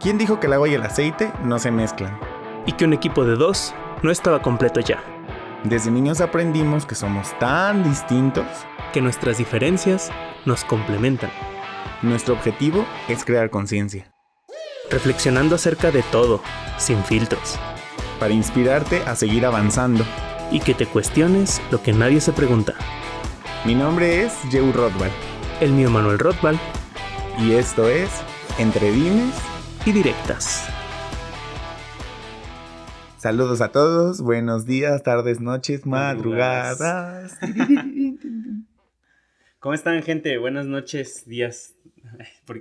¿Quién dijo que el agua y el aceite no se mezclan? Y que un equipo de 2 no estaba completo ya. Desde niños aprendimos que somos tan distintos Que nuestras diferencias nos complementan. Nuestro objetivo es crear conciencia, Reflexionando acerca de todo, sin filtros. para inspirarte a seguir avanzando. Y que te cuestiones lo que nadie se pregunta. Mi nombre es Jeu Rothbard El mío Manuel Rothbard y esto es Entre Dimes. y Directas. Saludos a todos, buenos días, tardes, noches, madrugadas. ¿Cómo están, gente? Buenas noches, días.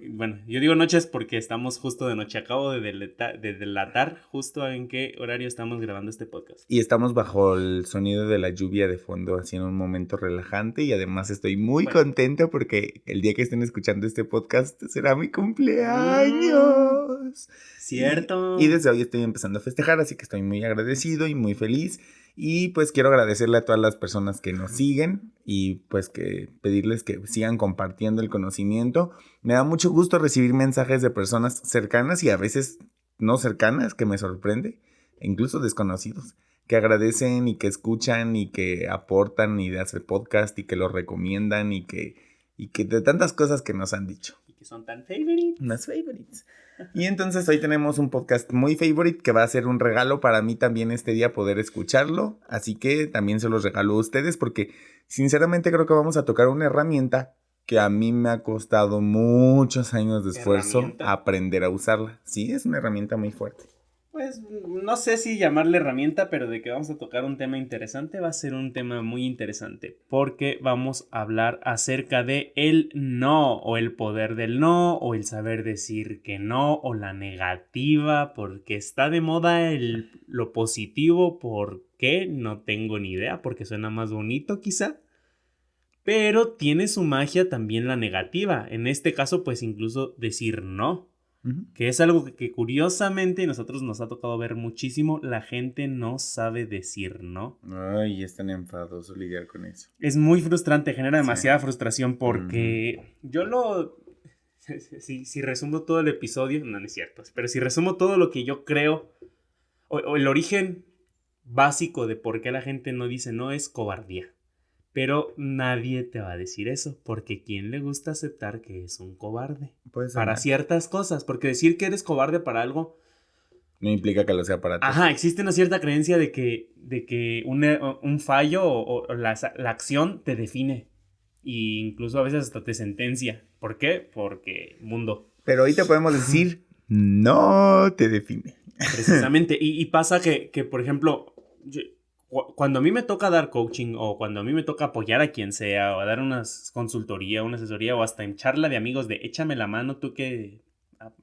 Bueno, yo digo noches porque estamos justo de noche. Acabo de delatar justo en qué horario estamos grabando este podcast. Y estamos bajo el sonido de la lluvia de fondo, así en un momento relajante. Y además estoy muy contento porque el día que estén escuchando este podcast será mi cumpleaños. ¿Cierto? Y desde hoy estoy empezando a festejar, así que estoy muy agradecido y muy feliz. Y pues quiero agradecerle a todas las personas que nos siguen y pues que pedirles que sigan compartiendo el conocimiento. Me da mucho gusto recibir mensajes de personas cercanas y a veces no cercanas, que me sorprende, e incluso desconocidos, que agradecen y que escuchan y que aportan ideas al podcast y que lo recomiendan y que de tantas cosas que nos han dicho. Y que son tan favorites. Unas favorites. Y entonces hoy tenemos un podcast muy favorite que va a ser un regalo para mí también este día poder escucharlo. Así que también se los regalo a ustedes porque sinceramente creo que vamos a tocar una herramienta que a mí me ha costado muchos años de esfuerzo aprender a usarla. Sí, es una herramienta muy fuerte. Pues no sé si llamarle herramienta, pero de que vamos a tocar un tema interesante, va a ser un tema muy interesante, porque vamos a hablar acerca de el no, o el poder del no, o el saber decir que no, o la negativa, porque está de moda lo positivo, ¿por qué? No tengo ni idea, porque suena más bonito quizá, pero tiene su magia también la negativa, en este caso pues incluso decir no. Que es algo que curiosamente a nosotros nos ha tocado ver muchísimo. La gente no sabe decir no. Ay, es tan enfadoso lidiar con eso. Es muy frustrante, genera demasiada frustración porque Si resumo todo el episodio, no es cierto, pero si resumo todo lo que yo creo, o el origen básico de por qué la gente no dice no es cobardía. Pero nadie te va a decir eso, porque ¿quién le gusta aceptar que es un cobarde? Para ciertas cosas, porque decir que eres cobarde para algo no implica que lo sea para ti. Ajá, existe una cierta creencia de que un fallo o la acción te define. E incluso a veces hasta te sentencia. ¿Por qué? Porque mundo. Pero hoy te podemos decir, no te define. Precisamente. Y pasa que, por ejemplo, cuando a mí me toca dar coaching o cuando a mí me toca apoyar a quien sea o a dar una consultoría, una asesoría o hasta en charla de amigos de échame la mano tú que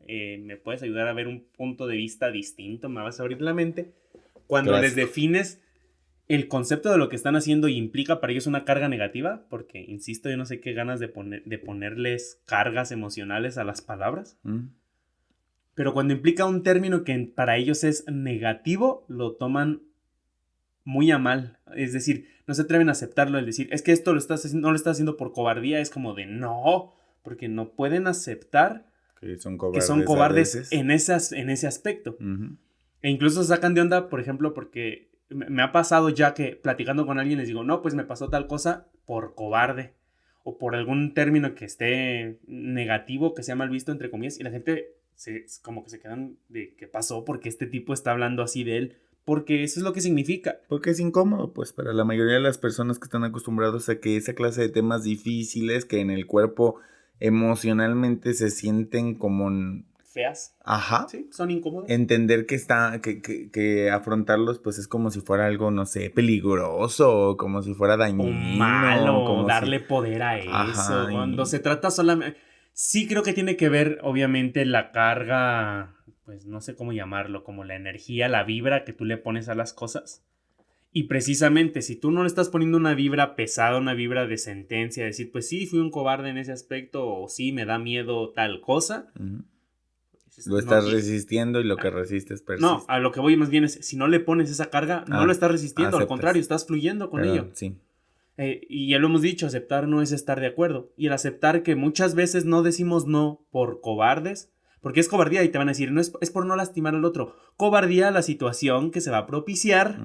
me puedes ayudar a ver un punto de vista distinto, me vas a abrir la mente. Cuando les defines el concepto de lo que están haciendo y implica para ellos una carga negativa, porque insisto, yo no sé qué ganas de ponerles cargas emocionales a las palabras. Pero cuando implica un término que para ellos es negativo, lo toman muy a mal, es decir, no se atreven a aceptarlo, el decir, es que esto no lo estás haciendo por cobardía, es como de no, porque no pueden aceptar que son cobardes en ese aspecto. E incluso sacan de onda, por ejemplo, porque me ha pasado ya que platicando con alguien les digo, no, pues me pasó tal cosa por cobarde, o por algún término que esté negativo, que sea mal visto, entre comillas, y la gente como que se quedan de qué pasó, porque este tipo está hablando así de él. Porque eso es lo que significa. Porque es incómodo, pues, para la mayoría de las personas que están acostumbrados a que esa clase de temas difíciles que en el cuerpo emocionalmente se sienten como feas. Ajá. Sí, son incómodos. Entender que afrontarlos, pues, es como si fuera algo, no sé, peligroso, como si fuera dañino. O malo, como darle poder a eso. Ajá, cuando se trata solamente... Sí creo que tiene que ver, obviamente, la carga... pues no sé cómo llamarlo, como la energía, la vibra que tú le pones a las cosas. Y precisamente, si tú no le estás poniendo una vibra pesada, una vibra de sentencia, decir, pues sí, fui un cobarde en ese aspecto, o sí, me da miedo tal cosa. Pues, lo estás resistiendo y lo que resistes persiste. No, a lo que voy más bien es, si no le pones esa carga, no lo estás resistiendo, al contrario, estás fluyendo con ello. Sí. Y ya lo hemos dicho, aceptar no es estar de acuerdo. Y el aceptar que muchas veces no decimos no por cobardes, Porque es cobardía y te van a decir, no es por no lastimar al otro. Cobardía la situación que se va a propiciar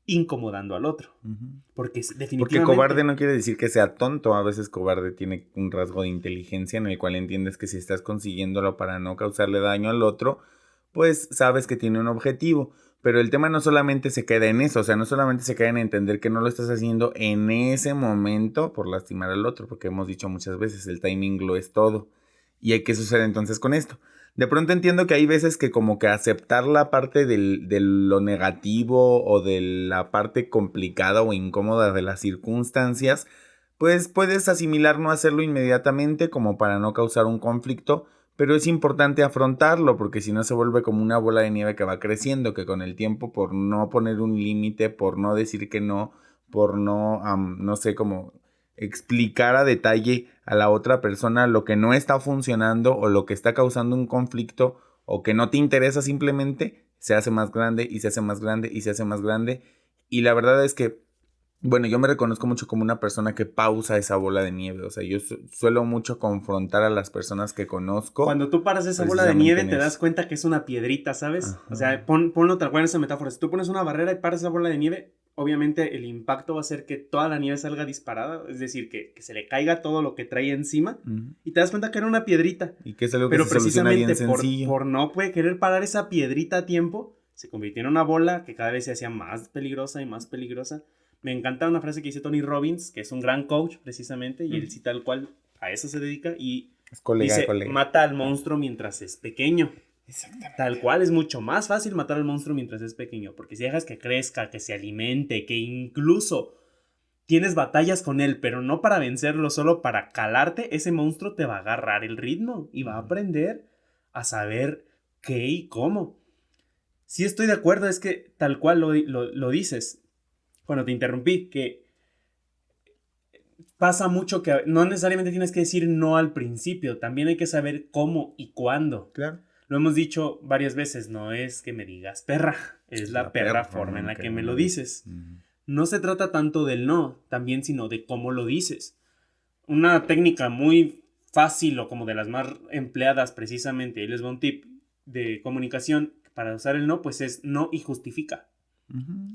incomodando al otro. Porque definitivamente... Porque cobarde no quiere decir que sea tonto. A veces cobarde tiene un rasgo de inteligencia en el cual entiendes que si estás consiguiéndolo para no causarle daño al otro, pues sabes que tiene un objetivo. Pero el tema no solamente se queda en eso, o sea, no solamente se queda en entender que no lo estás haciendo en ese momento por lastimar al otro, porque hemos dicho muchas veces, el timing lo es todo. ¿Y qué sucede entonces con esto? De pronto entiendo que hay veces que como que aceptar la parte de lo negativo o de la parte complicada o incómoda de las circunstancias, pues puedes asimilar no hacerlo inmediatamente como para no causar un conflicto, pero es importante afrontarlo porque si no se vuelve como una bola de nieve que va creciendo, que con el tiempo por no poner un límite, por no decir que no, por no, no sé, como explicar a detalle a la otra persona lo que no está funcionando o lo que está causando un conflicto o que no te interesa simplemente, se hace más grande y se hace más grande y se hace más grande. Y la verdad es que bueno, yo me reconozco mucho como una persona que pausa esa bola de nieve. O sea, yo suelo mucho confrontar a las personas que conozco. Cuando tú paras esa bola de nieve, te das cuenta que es una piedrita, ¿sabes? Ajá. O sea, ponlo tal cual en esa metáfora. Si tú pones una barrera y paras esa bola de nieve, obviamente el impacto va a ser que toda la nieve salga disparada. Es decir, que se le caiga todo lo que trae encima. Y te das cuenta que era una piedrita. Y que es algo que se soluciona bien sencillo. Por no querer parar esa piedrita a tiempo, se convirtió en una bola que cada vez se hacía más peligrosa y más peligrosa. Me encanta una frase que dice Tony Robbins, que es un gran coach precisamente, y él sí tal cual a eso se dedica, y dice, mata al monstruo mientras es pequeño. Exactamente. Tal cual, es mucho más fácil matar al monstruo mientras es pequeño, porque si dejas que crezca, que se alimente, que incluso tienes batallas con él, pero no para vencerlo, solo para calarte, ese monstruo te va a agarrar el ritmo y va a aprender a saber qué y cómo. Sí estoy de acuerdo, es que tal cual lo dices. Cuando te interrumpí, que pasa mucho que no necesariamente tienes que decir no al principio, también hay que saber cómo y cuándo. Claro. Lo hemos dicho varias veces, no es que me digas perra, es la perra forma en la que me lo dices. No se trata tanto del no, también sino de cómo lo dices. Una técnica muy fácil o como de las más empleadas precisamente, y les va un tip de comunicación para usar el no, pues es no y justifica.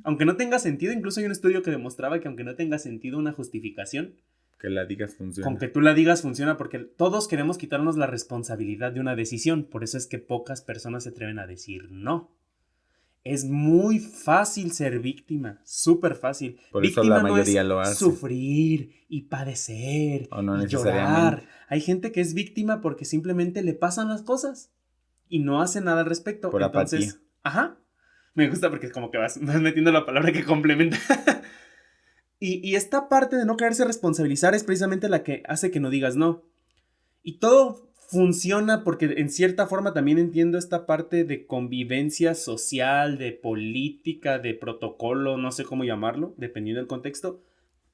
Aunque no tenga sentido, incluso hay un estudio que demostraba que aunque no tenga sentido una justificación, que la digas funciona. Con que tú la digas funciona, porque todos queremos quitarnos la responsabilidad de una decisión. Por eso es que pocas personas se atreven a decir no. Es muy fácil ser víctima, súper fácil. Por víctima eso la mayoría no es lo hace. Sufrir y padecer o no y llorar. Hay gente que es víctima porque simplemente le pasan las cosas y no hace nada al respecto. Por Entonces, apatía. Ajá. Me gusta porque es como que vas metiendo la palabra que complementa. y esta parte de no quererse responsabilizar es precisamente la que hace que no digas no. Y todo funciona porque en cierta forma también entiendo esta parte de convivencia social, de política, de protocolo, no sé cómo llamarlo, dependiendo del contexto,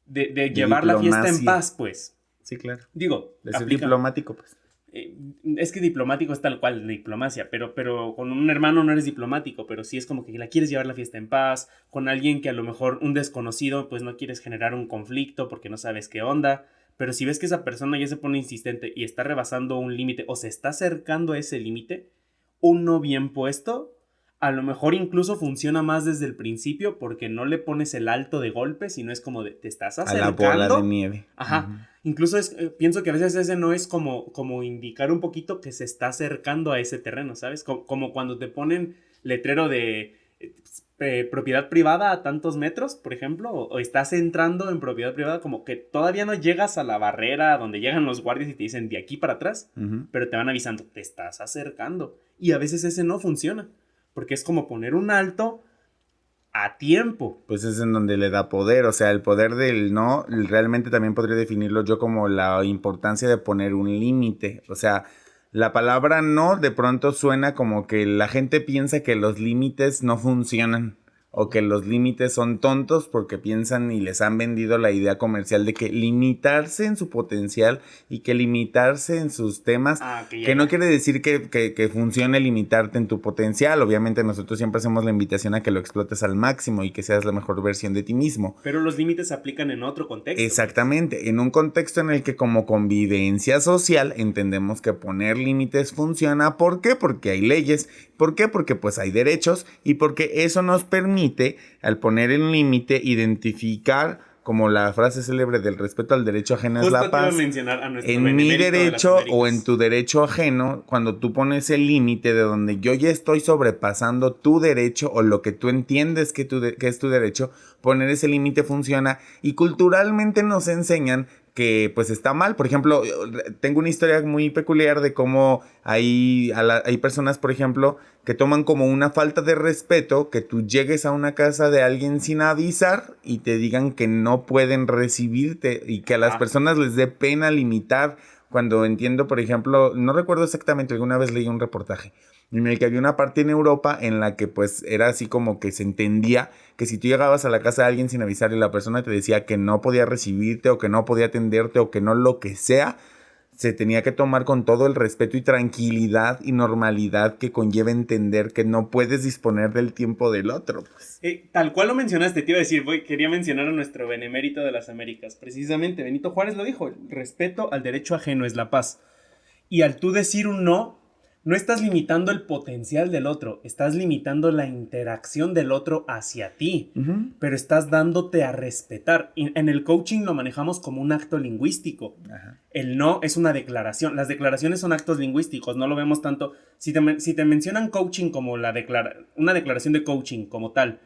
de llevar la fiesta en paz, pues. Sí, claro. Digo, de ser diplomático, pues. Es que diplomático es tal cual, diplomacia, pero con un hermano no eres diplomático, pero sí es como que la quieres llevar la fiesta en paz, con alguien que a lo mejor un desconocido, pues no quieres generar un conflicto porque no sabes qué onda, pero si ves que esa persona ya se pone insistente y está rebasando un límite o se está acercando a ese límite, un no bien puesto, a lo mejor incluso funciona más desde el principio porque no le pones el alto de golpe, sino es como de, te estás acercando. A la bola de nieve. Ajá. Incluso pienso que a veces ese no es como indicar un poquito que se está acercando a ese terreno, ¿sabes? Como cuando te ponen letrero de propiedad privada a tantos metros, por ejemplo, o estás entrando en propiedad privada, como que todavía no llegas a la barrera donde llegan los guardias y te dicen de aquí para atrás, pero te van avisando, te estás acercando. Y a veces ese no funciona, porque es como poner un alto a tiempo. Pues es en donde le da poder, o sea, el poder del no, realmente también podría definirlo yo como la importancia de poner un límite, o sea, la palabra no de pronto suena como que la gente piensa que los límites no funcionan, o que los límites son tontos porque piensan y les han vendido la idea comercial de que limitarse en su potencial y que limitarse en sus temas, que no quiere decir que funcione limitarte en tu potencial. Obviamente nosotros siempre hacemos la invitación a que lo explotes al máximo y que seas la mejor versión de ti mismo. Pero los límites se aplican en otro contexto. Exactamente, en un contexto en el que como convivencia social entendemos que poner límites funciona. ¿Por qué? Porque hay leyes. ¿Por qué? Porque pues hay derechos y porque eso nos permite, al poner el límite, identificar, como la frase célebre del respeto al derecho ajeno es la paz. En mi derecho o en tu derecho ajeno, cuando tú pones el límite de donde yo ya estoy sobrepasando tu derecho o lo que tú entiendes que es tu derecho, poner ese límite funciona. Y culturalmente nos enseñan que pues está mal. Por ejemplo, tengo una historia muy peculiar de cómo hay personas, por ejemplo, que toman como una falta de respeto que tú llegues a una casa de alguien sin avisar y te digan que no pueden recibirte y que a las personas les dé pena limitar. Cuando entiendo, por ejemplo, no recuerdo exactamente, alguna vez leí un reportaje en el que había una parte en Europa en la que pues era así como que se entendía que si tú llegabas a la casa de alguien sin avisar y la persona te decía que no podía recibirte o que no podía atenderte o que no lo que sea, se tenía que tomar con todo el respeto y tranquilidad y normalidad que conlleva entender que no puedes disponer del tiempo del otro. Pues. Tal cual lo mencionaste, te iba a decir, quería mencionar a nuestro benemérito de las Américas. Precisamente, Benito Juárez lo dijo, el respeto al derecho ajeno es la paz. Y al tú decir un no, no estás limitando el potencial del otro, estás limitando la interacción del otro hacia ti, pero estás dándote a respetar. En el coaching lo manejamos como un acto lingüístico. Ajá. El no es una declaración. Las declaraciones son actos lingüísticos, no lo vemos tanto. Si te mencionan coaching como una declaración de coaching como tal,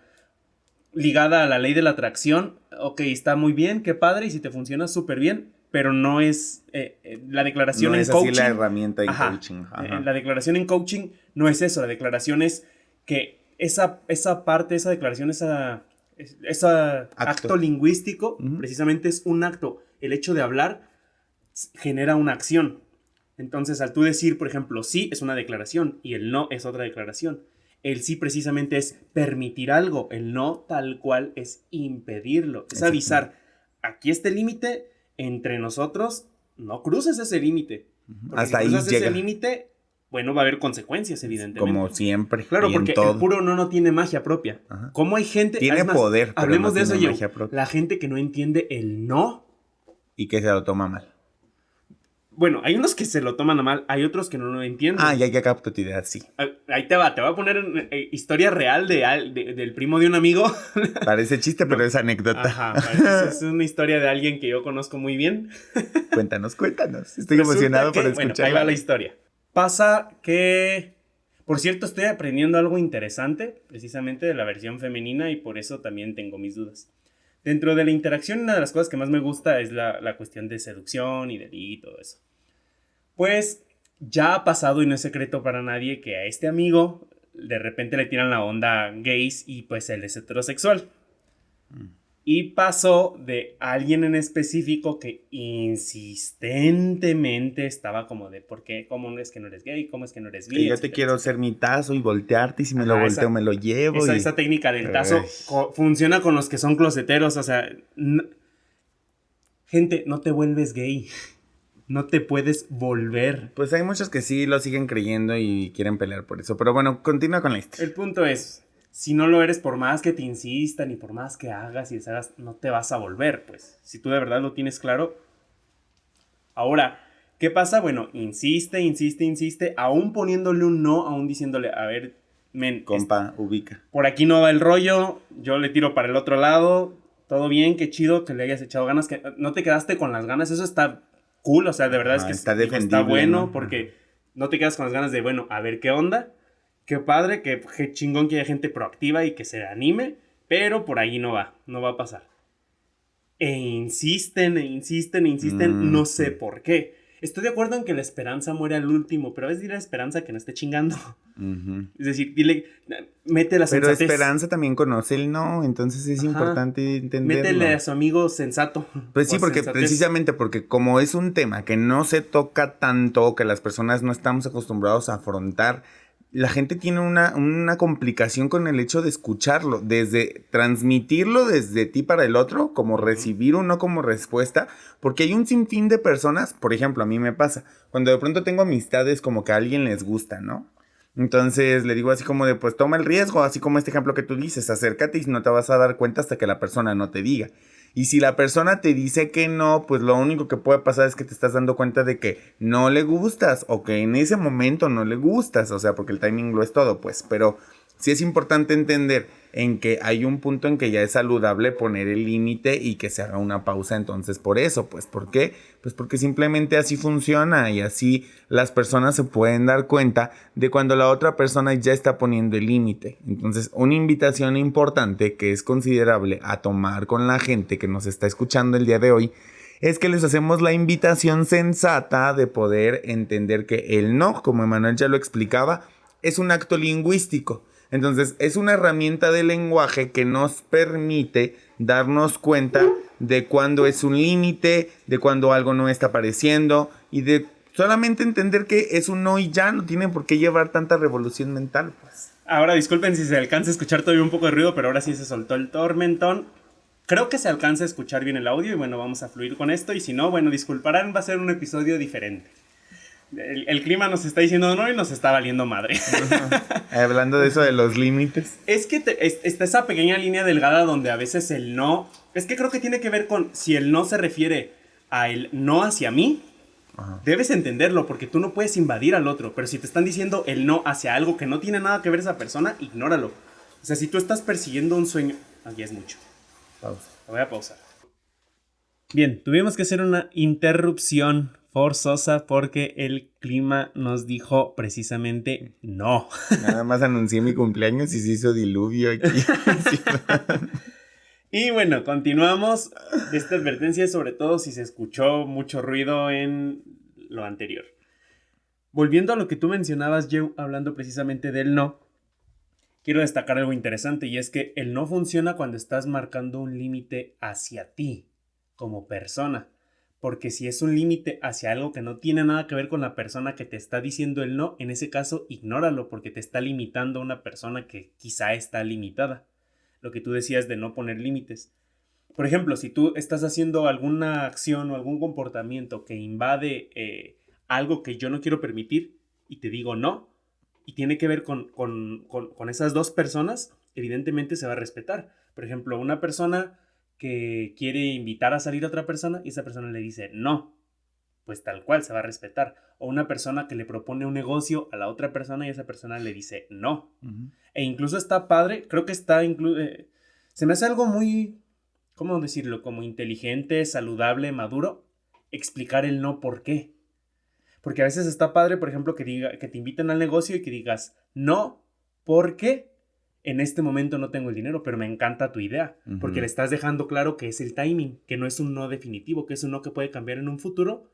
ligada a la ley de la atracción, ok, está muy bien, qué padre, y si te funciona súper bien, pero no es la declaración no en es coaching. Así la herramienta en coaching. Ajá. La declaración en coaching no es eso. La declaración es que esa parte, esa declaración, ese acto lingüístico, precisamente es un acto. El hecho de hablar genera una acción. Entonces, al tú decir, por ejemplo, sí es una declaración y el no es otra declaración. El sí precisamente es permitir algo. El no tal cual es impedirlo. Es avisar, aquí está el límite. Entre nosotros, no cruces ese límite. Hasta si ahí cruzas llega. ese límite, bueno, va a haber consecuencias, evidentemente. Como siempre. Claro, porque el puro no tiene magia propia. Ajá. ¿Cómo hay gente? Tiene poder, pero hablemos no de tiene eso, magia propia. La gente que no entiende el no. Y que se lo toma mal. Bueno, hay unos que se lo toman a mal, hay otros que no lo entienden. Ya capto tu idea, sí. Ahí te voy a poner historia real del primo de un amigo. Parece chiste, pero es anécdota. Ajá, es una historia de alguien que yo conozco muy bien. Cuéntanos. Estoy emocionado por escucharla. Bueno, ahí va la historia. Pasa que, por cierto, estoy aprendiendo algo interesante, precisamente de la versión femenina, y por eso también tengo mis dudas. Dentro de la interacción, una de las cosas que más me gusta es la cuestión de seducción y de ligue y todo eso. Pues ya ha pasado y no es secreto para nadie que a este amigo de repente le tiran la onda gays y pues él es heterosexual. Y pasó de alguien en específico que insistentemente estaba como de ¿por qué? ¿Cómo es que no eres gay? ¿Cómo es que no eres bi? Que yo te quiero hacer mi tazo y voltearte y si me lo volteo me lo llevo. Esa técnica del tazo funciona con los que son closeteros, o sea... Gente, no te vuelves gay. No te puedes volver. Pues hay muchos que sí lo siguen creyendo y quieren pelear por eso. Pero bueno, continúa con la historia. El punto es... Si no lo eres, por más que te insistan y por más que hagas y deshagas, no te vas a volver, pues. Si tú de verdad lo tienes claro. Ahora, ¿qué pasa? Bueno, insiste, aún poniéndole un no, aún diciéndole, a ver, compa, ubica. Por aquí no va el rollo, yo le tiro para el otro lado, todo bien, qué chido que le hayas echado ganas, que no te quedaste con las ganas, eso está cool, o sea, de verdad es que está bueno, ¿no? Porque no te quedas con las ganas de, bueno, a ver qué onda. Qué padre, qué chingón que haya gente proactiva y que se anime, pero por ahí no va a pasar. Insisten, no sé por qué. Estoy de acuerdo en que la esperanza muere al último, pero es decir la esperanza que no esté chingando. Es decir, dile, mete la sensatez. Pero esperanza también conoce el no, entonces es importante entenderlo. Métele a su amigo sensato. Pues sí, porque precisamente porque como es un tema que no se toca tanto, que las personas no estamos acostumbrados a afrontar, la gente tiene una complicación con el hecho de escucharlo, desde transmitirlo desde ti para el otro, como recibir un no como respuesta, porque hay un sinfín de personas, por ejemplo, a mí me pasa, cuando de pronto tengo amistades como que a alguien les gusta, ¿no? Entonces le digo así como de, pues toma el riesgo, así como este ejemplo que tú dices, acércate y no te vas a dar cuenta hasta que la persona no te diga. Y si la persona te dice que no, pues lo único que puede pasar es que te estás dando cuenta de que no le gustas o que en ese momento no le gustas, o sea, porque el timing lo es todo, pues, pero sí es importante entender en que hay un punto en que ya es saludable poner el límite y que se haga una pausa. Entonces, por eso, pues, ¿por qué? Pues porque simplemente así funciona y así las personas se pueden dar cuenta de cuando la otra persona ya está poniendo el límite. Entonces, una invitación importante que es considerable a tomar con la gente que nos está escuchando el día de hoy es que les hacemos la invitación sensata de poder entender que el no, como Emanuel ya lo explicaba, es un acto lingüístico. Entonces, es una herramienta de lenguaje que nos permite darnos cuenta de cuándo es un límite, de cuándo algo no está apareciendo y de solamente entender que es un no y ya, no tiene por qué llevar tanta revolución mental, pues. Ahora, disculpen si se alcanza a escuchar todavía un poco de ruido, pero ahora sí se soltó el tormentón. Creo que se alcanza a escuchar bien el audio y bueno, vamos a fluir con esto. Y si no, bueno, disculparán, va a ser un episodio diferente. El clima nos está diciendo no y nos está valiendo madre. Hablando de eso de los límites. Es que está esa pequeña línea delgada donde a veces el no... Es que creo que tiene que ver con si el no se refiere a el no hacia mí. Ajá. Debes entenderlo porque tú no puedes invadir al otro. Pero si te están diciendo el no hacia algo que no tiene nada que ver esa persona, ignóralo. O sea, si tú estás persiguiendo un sueño... Aquí es mucho. Pausa. Lo voy a pausar. Bien, tuvimos que hacer una interrupción forzosa porque el clima nos dijo precisamente no. Nada más anuncié mi cumpleaños y se hizo diluvio aquí. Y bueno, continuamos. Esta advertencia sobre todo si se escuchó mucho ruido en lo anterior. Volviendo a lo que tú mencionabas, Joe, hablando precisamente del no, quiero destacar algo interesante y es que el no funciona cuando estás marcando un límite hacia ti como persona. Porque si es un límite hacia algo que no tiene nada que ver con la persona que te está diciendo el no, en ese caso ignóralo porque te está limitando a una persona que quizá está limitada. Lo que tú decías de no poner límites. Por ejemplo, si tú estás haciendo alguna acción o algún comportamiento que invade algo que yo no quiero permitir y te digo no, y tiene que ver con esas dos personas, evidentemente se va a respetar. Por ejemplo, una persona que quiere invitar a salir a otra persona y esa persona le dice no, pues tal cual se va a respetar. O una persona que le propone un negocio a la otra persona y esa persona le dice no. Uh-huh. E incluso está padre, creo que está se me hace algo muy, ¿cómo decirlo? Como inteligente, saludable, maduro, explicar el no por qué. Porque a veces está padre, por ejemplo, que te inviten al negocio y que digas no, ¿por qué? En este momento no tengo el dinero, pero me encanta tu idea. Uh-huh. Porque le estás dejando claro que es el timing, que no es un no definitivo, que es un no que puede cambiar en un futuro,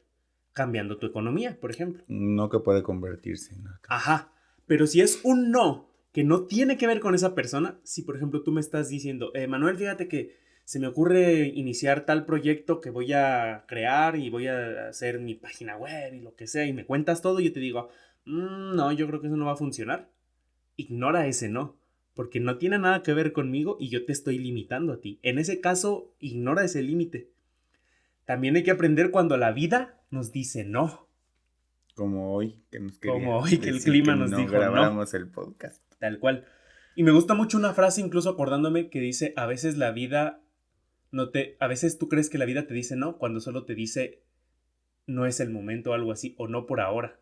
cambiando tu economía, por ejemplo. No que puede convertirse en algo. Ajá. Pero si es un no que no tiene que ver con esa persona, si por ejemplo tú me estás diciendo, Manuel, fíjate que se me ocurre iniciar tal proyecto que voy a crear y voy a hacer mi página web y lo que sea, y me cuentas todo y yo te digo, no, yo creo que eso no va a funcionar. Ignora ese no. Porque no tiene nada que ver conmigo y yo te estoy limitando a ti. En ese caso, ignora ese límite. También hay que aprender cuando la vida nos dice no. Como hoy, que nos quería Como hoy, que el clima nos dijo no. Grabáramos el podcast. Tal cual. Y me gusta mucho una frase, incluso acordándome, que dice, a veces la vida a veces tú crees que la vida te dice no, cuando solo te dice no es el momento o algo así, o no por ahora,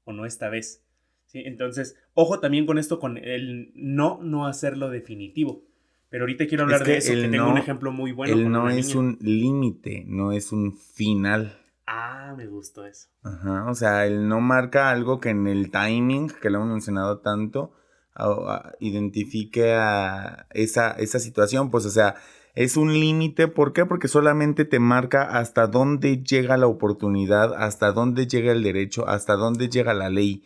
o no esta vez. ¿Sí? Entonces, ojo también con esto, con el no hacerlo definitivo. Pero ahorita quiero hablar de eso, que tengo un ejemplo muy bueno. El no es un límite, no es un final. Ah, me gustó eso. Ajá, o sea, el no marca algo que en el timing, que lo hemos mencionado tanto, identifique a esa situación. Pues, o sea, es un límite. ¿Por qué? Porque solamente te marca hasta dónde llega la oportunidad, hasta dónde llega el derecho, hasta dónde llega la ley.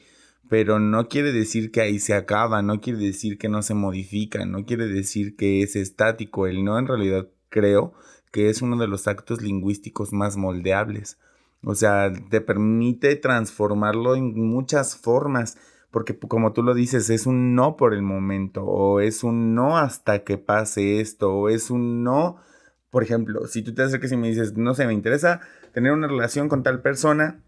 Pero no quiere decir que ahí se acaba, no quiere decir que no se modifica, no quiere decir que es estático. El no, en realidad, creo que es uno de los actos lingüísticos más moldeables. O sea, te permite transformarlo en muchas formas. porque como tú lo dices, es un no por el momento, o es un no hasta que pase esto, o es un no, por ejemplo, si tú te acercas y me dices, no sé, me interesa tener una relación con tal persona,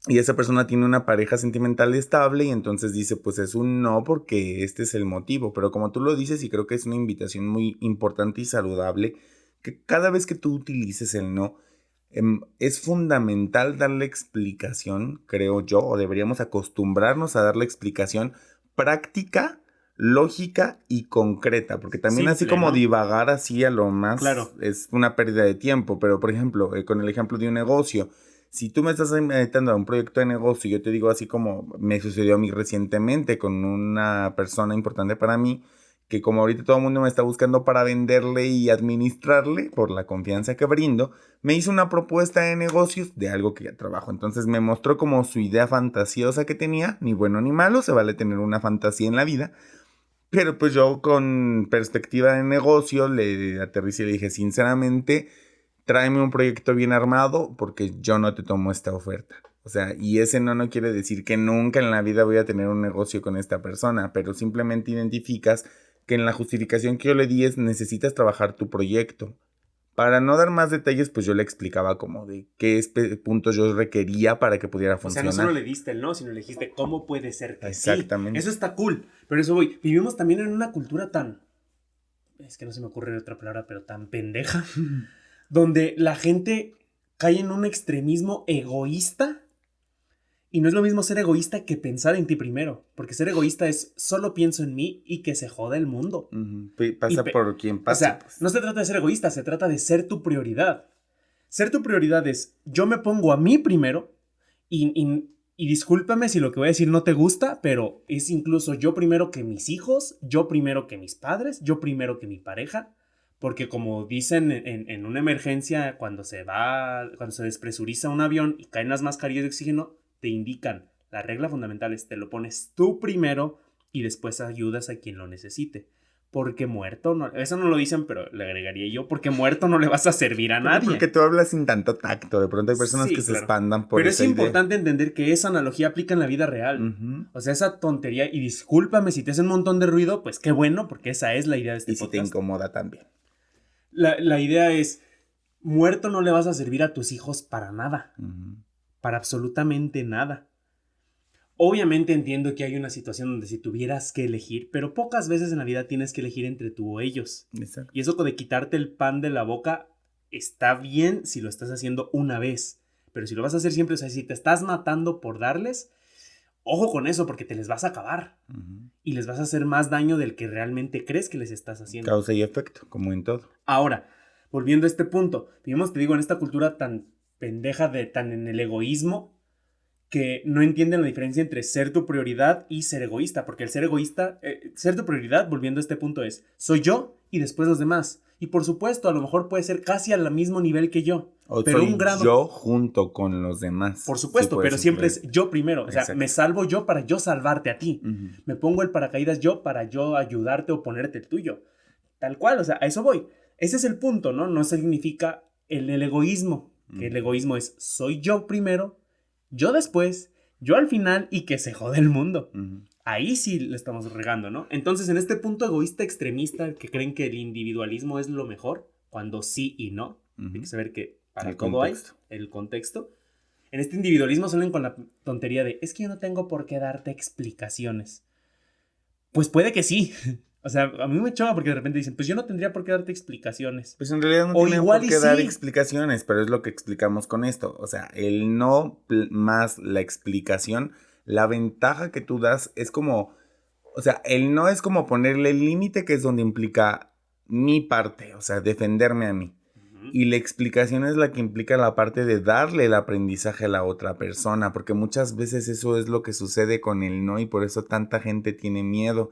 y esa persona tiene una pareja sentimental estable y entonces dice, pues es un no porque este es el motivo. Pero como tú lo dices, y creo que es una invitación muy importante y saludable, que cada vez que tú utilices el no, es fundamental darle explicación, creo yo, o deberíamos acostumbrarnos a darle explicación práctica, lógica y concreta, porque también así Simple, como ¿no? divagar así a lo más Claro. es una pérdida de tiempo. Pero por ejemplo, con el ejemplo de un negocio, si tú me estás invitando a un proyecto de negocio y yo te digo así como me sucedió a mí recientemente con una persona importante para mí, que como ahorita todo el mundo me está buscando para venderle y administrarle por la confianza que brindo, me hizo una propuesta de negocios de algo que ya trabajo. Entonces me mostró como su idea fantasiosa que tenía, ni bueno ni malo, se vale tener una fantasía en la vida. Pero pues yo con perspectiva de negocio le aterricé y le dije, sinceramente, tráeme un proyecto bien armado porque yo no te tomo esta oferta. O sea, y ese no quiere decir que nunca en la vida voy a tener un negocio con esta persona, pero simplemente identificas que en la justificación que yo le di es necesitas trabajar tu proyecto. Para no dar más detalles, pues yo le explicaba como de qué puntos yo requería para que pudiera O sea, funcionar. no solo le diste el no, sino le dijiste cómo puede ser que Exactamente. sí. Eso está cool. Pero eso voy. Vivimos también en una cultura tan... Es que no se me ocurre otra palabra, pero tan pendeja. Donde la gente cae en un extremismo egoísta. Y no es lo mismo ser egoísta que pensar en ti primero. Porque ser egoísta es solo pienso en mí y que se joda el mundo. Pasa por quien pase. O sea, pues. no se trata de ser egoísta, se trata de ser tu prioridad. Ser tu prioridad es, yo me pongo a mí primero y discúlpame si lo que voy a decir no te gusta, pero es incluso yo primero que mis hijos, yo primero que mis padres, yo primero que mi pareja, porque como dicen en una emergencia, cuando se despresuriza un avión y caen las mascarillas de oxígeno, te indican, la regla fundamental es te lo pones tú primero y después ayudas a quien lo necesite. Porque muerto, no, eso no lo dicen, pero le agregaría yo, porque muerto no le vas a servir a nadie. Porque tú hablas sin tanto tacto, de pronto hay personas Sí, que se claro. espantan por Pero esa es idea. importante entender que esa analogía aplica en la vida real. Ujú. O sea, esa tontería, y discúlpame si te hace un montón de ruido, pues qué bueno, porque esa es la idea de este Y si te podcast. incomoda también. La idea es, muerto no le vas a servir a tus hijos para nada, Ujú. para absolutamente nada. Obviamente entiendo que hay una situación donde si tuvieras que elegir, pero pocas veces en la vida tienes que elegir entre tú o ellos. Exacto. Y eso de quitarte el pan de la boca está bien si lo estás haciendo una vez, pero si lo vas a hacer siempre, o sea, si te estás matando por darles, ojo con eso porque te les vas a acabar Ujú. y les vas a hacer más daño del que realmente crees que les estás haciendo. Causa y efecto, como en todo. Ahora, volviendo a este punto, vivimos, te digo, en esta cultura tan pendeja, tan en el egoísmo, que no entienden la diferencia entre ser tu prioridad y ser egoísta, porque el ser egoísta, ser tu prioridad, volviendo a este punto, es soy yo y después los demás. Y por supuesto, a lo mejor puede ser casi al mismo nivel que yo, O pero soy un grado... yo junto con los demás. Por supuesto, Sí, puede pero ser siempre claro. es yo primero. O sea, Exacto. me salvo yo para yo salvarte a ti. Ujú. Me pongo el paracaídas yo para yo ayudarte o ponerte el tuyo. Tal cual, o sea, a eso voy. Ese es el punto, ¿no? No significa el egoísmo. Que el egoísmo es soy yo primero, yo después, yo al final y que se jode el mundo. Ujú. Ahí sí le estamos regando, ¿no? Entonces, en este punto egoísta extremista que creen que el individualismo es lo mejor, cuando sí y no, Ujú. hay que saber que para El todo contexto. hay el contexto. En este individualismo salen con la tontería de, es que yo no tengo por qué darte explicaciones. Pues puede que sí. O sea, a mí me choca porque de repente dicen, pues yo no tendría por qué darte explicaciones. Pues en realidad no O tienen igual por y qué dar sí. explicaciones, pero es lo que explicamos con esto. O sea, el no más la explicación, la ventaja que tú das es como, o sea, el no es como ponerle el límite, que es donde implica mi parte, o sea, defenderme a mí. Y la explicación es la que implica la parte de darle el aprendizaje a la otra persona, porque muchas veces eso es lo que sucede con el no y por eso tanta gente tiene miedo,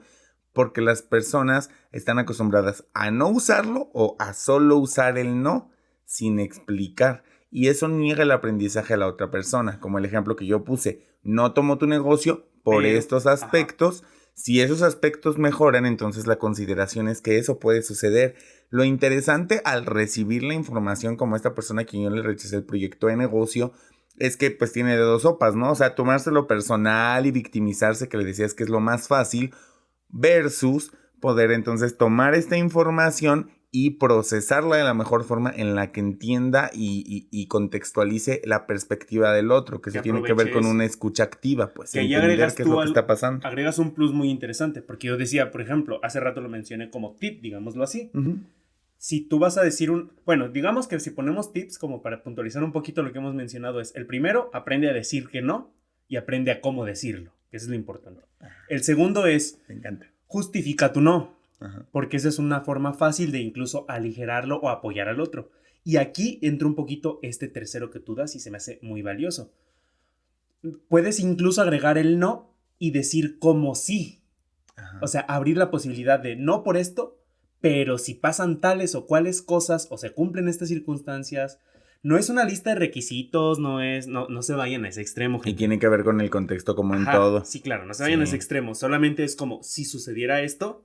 porque las personas están acostumbradas a no usarlo o a solo usar el no sin explicar. Y eso niega el aprendizaje a la otra persona, como el ejemplo que yo puse, no tomo tu negocio por Pero, estos aspectos. Si esos aspectos mejoran, entonces la consideración es que eso puede suceder. Lo interesante al recibir la información como esta persona a quien yo le rechacé el proyecto de negocio es que pues tiene de dos sopas, ¿no? O sea, tomárselo personal y victimizarse, que le decías que es lo más fácil, versus poder entonces tomar esta información y procesarla de la mejor forma en la que entienda y contextualice la perspectiva del otro, que se tiene que ver con una escucha activa, pues, que ahí entender agregas qué es lo que está pasando. Agregas un plus muy interesante, porque yo decía, por ejemplo, hace rato lo mencioné como tip, digámoslo así. Si tú vas a decir bueno, digamos que si ponemos tips como para puntualizar un poquito lo que hemos mencionado es, el primero, aprende a decir que no y aprende a cómo decirlo, que eso es lo importante. El segundo es, me encanta, justifica tu no. Ajá. Porque esa es una forma fácil de incluso aligerarlo o apoyar al otro. Y aquí entra un poquito este tercero que tú das y se me hace muy valioso. Puedes incluso agregar el no y decir como sí. Ajá. O sea, abrir la posibilidad de no por esto, pero si pasan tales o cuales cosas o se cumplen estas circunstancias. No es una lista de requisitos, no se vayan a ese extremo. Gente. Y tiene que ver con el contexto como en todo. Sí, claro, no se vayan a ese extremo. Solamente es como si sucediera esto.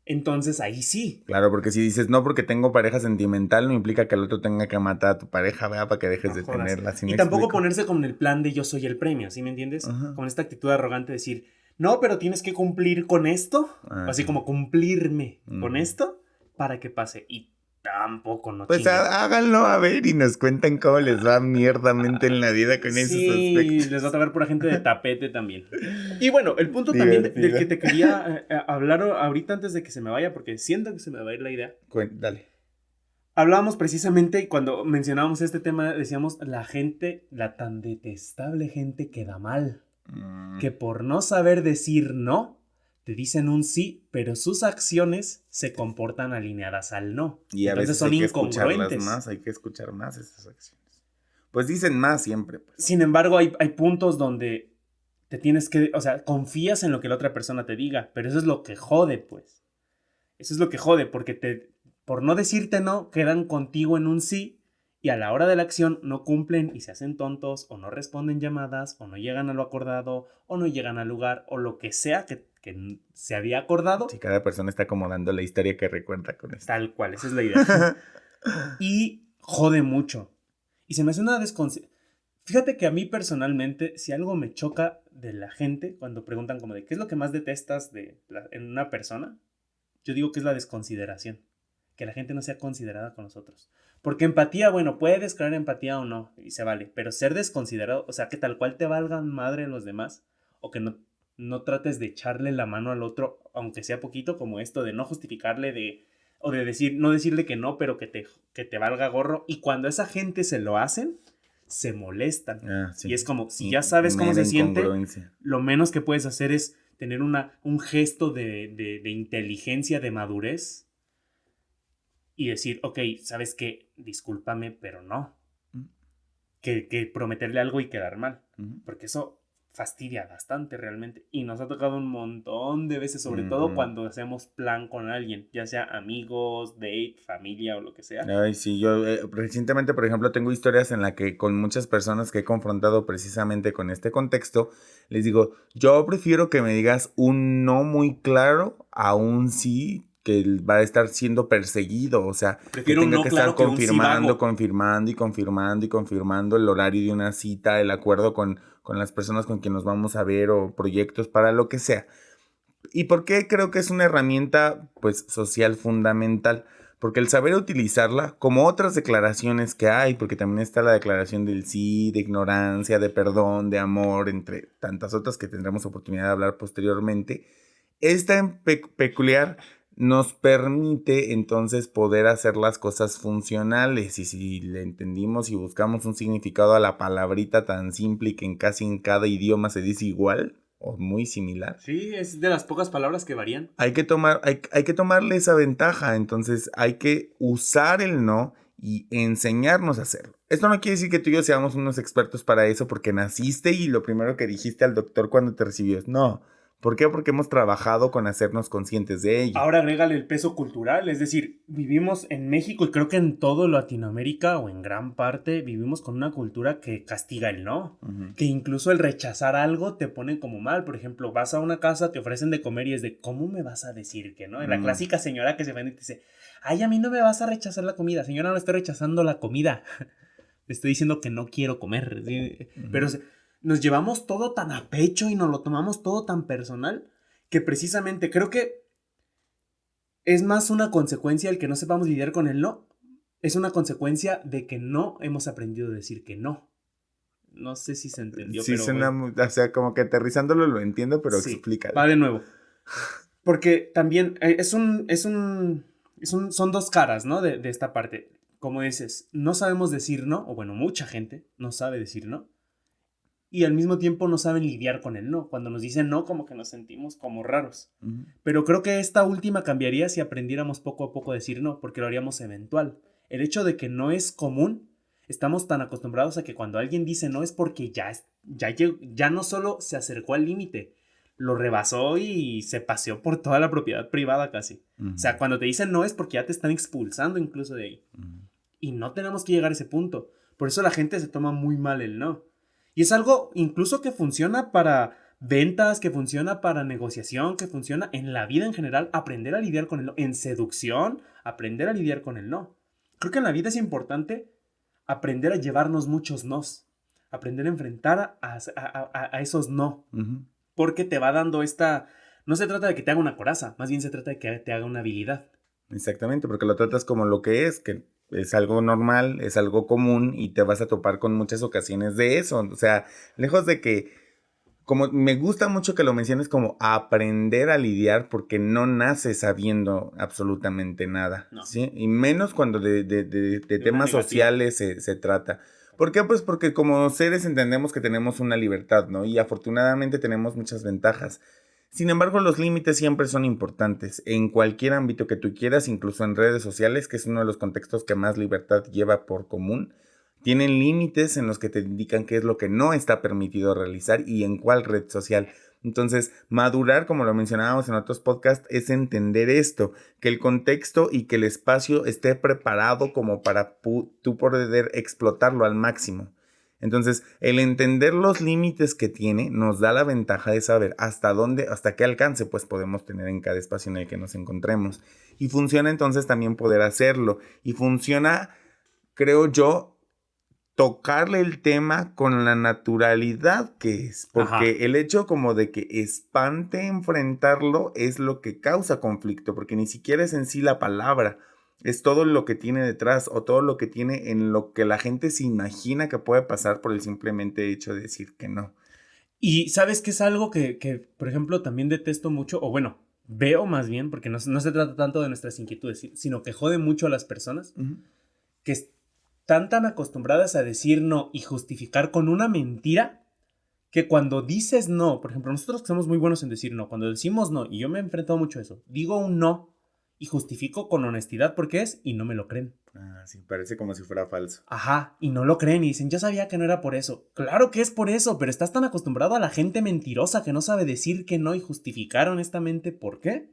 Entonces ahí sí. Claro, porque si dices no porque tengo pareja sentimental, no implica que el otro tenga que matar a tu pareja, ¿verdad? Para que dejes de tenerla. Y tampoco ponerse con el plan de yo soy el premio, ¿sí me entiendes? Ajá. Con esta actitud arrogante de decir, no, pero tienes que cumplir con esto. Ajá. Así como cumplirme con esto para que pase. Y tampoco, no. Pues háganlo a ver y nos cuentan cómo les va mierdamente en la vida con esos aspectos. Sí, les va a tocar pura gente de tapete también. Y bueno, el punto también del que te quería hablar ahorita antes de que se me vaya, porque siento que se me va a ir la idea. Dale. Hablábamos precisamente, cuando mencionábamos este tema, decíamos la tan detestable gente que da mal. Que por no saber decir no, te dicen un sí, pero sus acciones se comportan alineadas al no. Y a veces son incongruentes. Hay que escuchar más esas acciones. Pues dicen más siempre. Pues. Sin embargo, hay puntos donde te tienes que, o sea, confías en lo que la otra persona te diga, pero eso es lo que jode, pues. Eso es lo que jode, porque por no decirte no, quedan contigo en un sí, y a la hora de la acción no cumplen y se hacen tontos, o no responden llamadas, o no llegan a lo acordado, o no llegan al lugar, o lo que sea que se había acordado. Sí, cada persona está acomodando la historia que recuerda con esto. Tal cual, esa es la idea. Y jode mucho. Y se me hace una Fíjate que a mí personalmente, si algo me choca de la gente, cuando preguntan como de ¿qué es lo que más detestas en una persona? Yo digo que es la desconsideración. Que la gente no sea considerada con nosotros. Porque empatía, bueno, puedes crear empatía o no, y se vale. Pero ser desconsiderado, o sea, que tal cual te valgan madre los demás, o que no trates de echarle la mano al otro, aunque sea poquito, como esto de no justificarle, o de no decirle que no, pero que te valga gorro. Y cuando esa gente se lo hacen, se molestan. Sí. Y es como, si ya sabes cómo se siente, lo menos que puedes hacer es tener un gesto de inteligencia, de madurez, y decir, ok, ¿sabes qué? Discúlpame, pero no. Que prometerle algo y quedar mal. Porque eso fastidia bastante realmente. Y nos ha tocado un montón de veces, sobre todo cuando hacemos plan con alguien, ya sea amigos, date, familia o lo que sea. Ay, sí, yo recientemente, por ejemplo, tengo historias en las que con muchas personas que he confrontado precisamente con este contexto, les digo, yo prefiero que me digas un no muy claro a un sí que va a estar siendo perseguido, o sea, prefiero que tenga no que claro estar confirmando el horario de una cita, el acuerdo con las personas con quien nos vamos a ver o proyectos para lo que sea. ¿Y por qué creo que es una herramienta, pues, social fundamental? Porque el saber utilizarla, como otras declaraciones que hay, porque también está la declaración del sí, de ignorancia, de perdón, de amor, entre tantas otras que tendremos oportunidad de hablar posteriormente, esta en peculiar nos permite entonces poder hacer las cosas funcionales, y si le entendimos y buscamos un significado a la palabrita tan simple y que casi en cada idioma se dice igual o muy similar. Sí, es de las pocas palabras que varían. Hay que tomarle esa ventaja, entonces hay que usar el no y enseñarnos a hacerlo. Esto no quiere decir que tú y yo seamos unos expertos para eso porque naciste y lo primero que dijiste al doctor cuando te recibió es no. ¿Por qué? Porque hemos trabajado con hacernos conscientes de ello. Ahora agrégale el peso cultural, es decir, vivimos en México y creo que en todo Latinoamérica o en gran parte vivimos con una cultura que castiga el no, que incluso el rechazar algo te pone como mal. Por ejemplo, vas a una casa, te ofrecen de comer y es de ¿cómo me vas a decir que no? La clásica señora que se vende y te dice, ay, a mí no me vas a rechazar la comida, señora, no estoy rechazando la comida. Le estoy diciendo que no quiero comer. ¿Sí? Pero nos llevamos todo tan a pecho y nos lo tomamos todo tan personal que precisamente creo que es más una consecuencia el que no sepamos lidiar con el no. Es una consecuencia de que no hemos aprendido a decir que no. No sé si se entendió, sí, pero... suena, o sea, como que aterrizándolo lo entiendo, pero sí, explícalo. va de nuevo. Porque también son dos caras, ¿no? De esta parte. Como dices, no sabemos decir no, o bueno, mucha gente no sabe decir no. Y al mismo tiempo no saben lidiar con el no. Cuando nos dicen no, como que nos sentimos como raros. Uh-huh. Pero creo que esta última cambiaría si aprendiéramos poco a poco a decir no, porque lo haríamos eventual. El hecho de que no es común, estamos tan acostumbrados a que cuando alguien dice no es porque ya no solo se acercó al límite, lo rebasó y se paseó por toda la propiedad privada casi. Uh-huh. O sea, cuando te dicen no es porque ya te están expulsando incluso de ahí. Uh-huh. Y no tenemos que llegar a ese punto. Por eso la gente se toma muy mal el no. Y es algo incluso que funciona para ventas, que funciona para negociación, que funciona en la vida en general. Aprender a lidiar con el no. En seducción, aprender a lidiar con el no. Creo que en la vida es importante aprender a llevarnos muchos nos. Aprender a enfrentar a esos no. Uh-huh. Porque te va dando esta... No se trata de que te haga una coraza, más bien se trata de que te haga una habilidad. Exactamente, porque lo tratas como lo que es algo normal, es algo común y te vas a topar con muchas ocasiones de eso. O sea, lejos de que, como me gusta mucho que lo menciones como aprender a lidiar porque no naces sabiendo absolutamente nada, no. ¿Sí? Y menos cuando de temas sociales se trata. ¿Por qué? Pues porque como seres entendemos que tenemos una libertad, ¿no? Y afortunadamente tenemos muchas ventajas. Sin embargo, los límites siempre son importantes, en cualquier ámbito que tú quieras, incluso en redes sociales, que es uno de los contextos que más libertad lleva por común. Tienen límites en los que te indican qué es lo que no está permitido realizar y en cuál red social. Entonces, madurar, como lo mencionábamos en otros podcasts, es entender esto, que el contexto y que el espacio esté preparado como para tú poder explotarlo al máximo. Entonces, el entender los límites que tiene nos da la ventaja de saber hasta qué alcance pues podemos tener en cada espacio en el que nos encontremos. Y funciona entonces también poder hacerlo. Y funciona, creo yo, tocarle el tema con la naturalidad que es. Porque el hecho como de que espante enfrentarlo es lo que causa conflicto, porque ni siquiera es en sí la palabra. Es todo lo que tiene detrás o todo lo que tiene en lo que la gente se imagina que puede pasar por el simplemente hecho de decir que no. Y ¿sabes qué es algo que por ejemplo, también detesto mucho? O bueno, veo más bien, porque no se trata tanto de nuestras inquietudes, sino que jode mucho a las personas que están tan acostumbradas a decir no y justificar con una mentira que cuando dices no, por ejemplo, nosotros que somos muy buenos en decir no, cuando decimos no, y yo me he enfrentado mucho a eso, digo un no y justifico con honestidad por qué es y no me lo creen. Ah, sí, parece como si fuera falso. Ajá, y no lo creen y dicen, yo sabía que no era por eso. Claro que es por eso, pero estás tan acostumbrado a la gente mentirosa que no sabe decir que no y justificar honestamente por qué,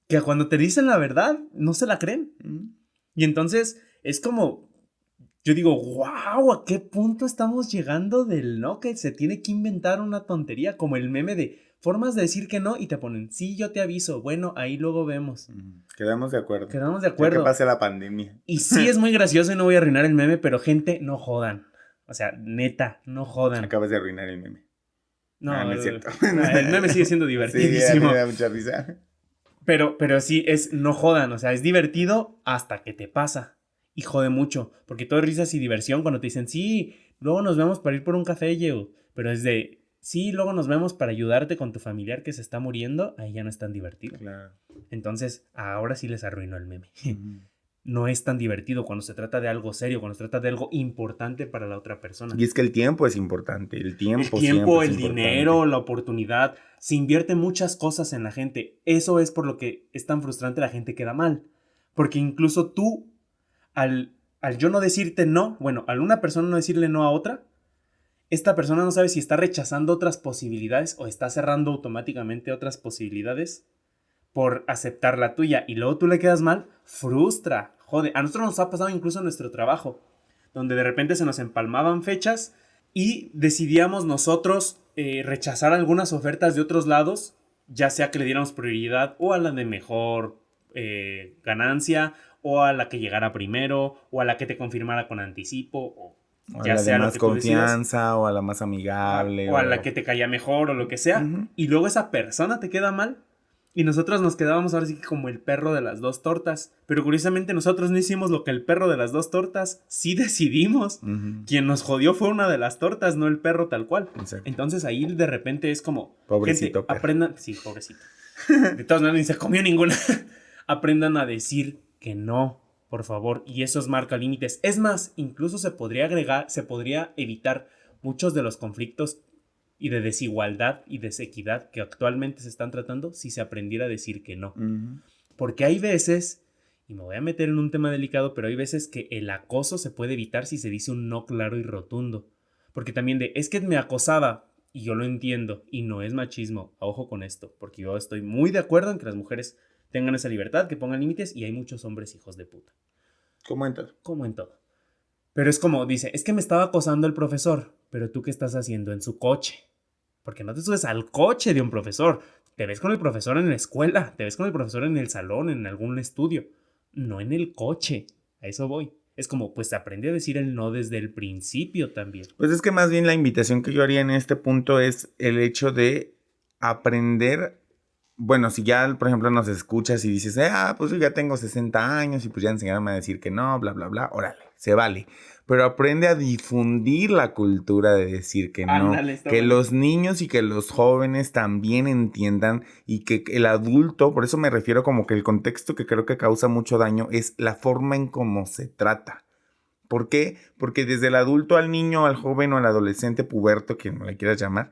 que cuando te dicen la verdad, no se la creen. Y entonces es como, yo digo, wow, ¿a qué punto estamos llegando del no? Que se tiene que inventar una tontería, como el meme de formas de decir que no y te ponen, sí, yo te aviso, bueno, ahí luego vemos. Quedamos de acuerdo. Quedamos de acuerdo. Ya que pase la pandemia. Y sí es muy gracioso y no voy a arruinar el meme, pero gente, no jodan. O sea, neta, no jodan. Acabas de arruinar el meme. No, es cierto. El meme sigue siendo divertidísimo. Sí, me da mucha risa. Pero sí, no jodan, o sea, es divertido hasta que te pasa. Y jode mucho, porque todo es risas y diversión cuando te dicen, sí, luego nos vemos para ir por un café, Diego. Pero es de, sí, luego nos vemos para ayudarte con tu familiar que se está muriendo, ahí ya no es tan divertido. Claro. Entonces, ahora sí les arruinó el meme. No es tan divertido cuando se trata de algo serio, cuando se trata de algo importante para la otra persona. Y es que el tiempo es importante, el tiempo, el dinero, la oportunidad, se invierte muchas cosas en la gente. Eso es por lo que es tan frustrante, la gente queda mal. Porque incluso tú, al yo no decirte no, bueno, al una persona no decirle no a otra, esta persona no sabe si está rechazando otras posibilidades o está cerrando automáticamente otras posibilidades por aceptar la tuya y luego tú le quedas mal, frustra, jode. A nosotros nos ha pasado incluso en nuestro trabajo, donde de repente se nos empalmaban fechas y decidíamos nosotros rechazar algunas ofertas de otros lados, ya sea que le diéramos prioridad o a la de mejor ganancia, o a la que llegara primero, o a la que te confirmara con anticipo, o O a ya la de sea lo más que tú decidas. confianza, o a la más amigable. O a la que te caía mejor, o lo que sea. Ujú. Y luego esa persona te queda mal. Y nosotros nos quedábamos ahora sí que como el perro de las dos tortas. Pero curiosamente nosotros no hicimos lo que el perro de las dos tortas sí decidimos. Ujú. Quien nos jodió fue una de las tortas, no el perro tal cual. Exacto. Entonces ahí de repente es como... Pobrecito gente, perro. aprendan... Sí, pobrecito. De todas maneras ni se comió ninguna. Aprendan a decir que no, por favor. Y eso es marca límites. Es más, incluso se podría evitar muchos de los conflictos y de desigualdad y desequidad que actualmente se están tratando si se aprendiera a decir que no. Ujú. Porque hay veces, y me voy a meter en un tema delicado, pero hay veces que el acoso se puede evitar si se dice un no claro y rotundo. Porque también es que me acosaba, y yo lo entiendo, y no es machismo, ojo con esto, porque yo estoy muy de acuerdo en que las mujeres tengan esa libertad, que pongan límites, y hay muchos hombres hijos de puta. ¿Cómo entonces? Como en todo. Pero es como, dice, es que me estaba acosando el profesor, pero ¿tú qué estás haciendo en su coche? Porque no te subes al coche de un profesor. Te ves con el profesor en la escuela, te ves con el profesor en el salón, en algún estudio, no en el coche. A eso voy. Es como, pues aprende a decir el no desde el principio también. Pues es que más bien la invitación que yo haría en este punto es el hecho de aprender. Bueno, si ya, por ejemplo, nos escuchas y dices, pues yo ya tengo 60 años y pues ya enseñaron a decir que no, bla, bla, bla, órale, se vale. Pero aprende a difundir la cultura de decir que no. Ándale, está Que bueno. los niños y que los jóvenes también entiendan y que el adulto, por eso me refiero como que el contexto que creo que causa mucho daño es la forma en cómo se trata. ¿Por qué? Porque desde el adulto al niño, al joven o al adolescente puberto, quien le quieras llamar,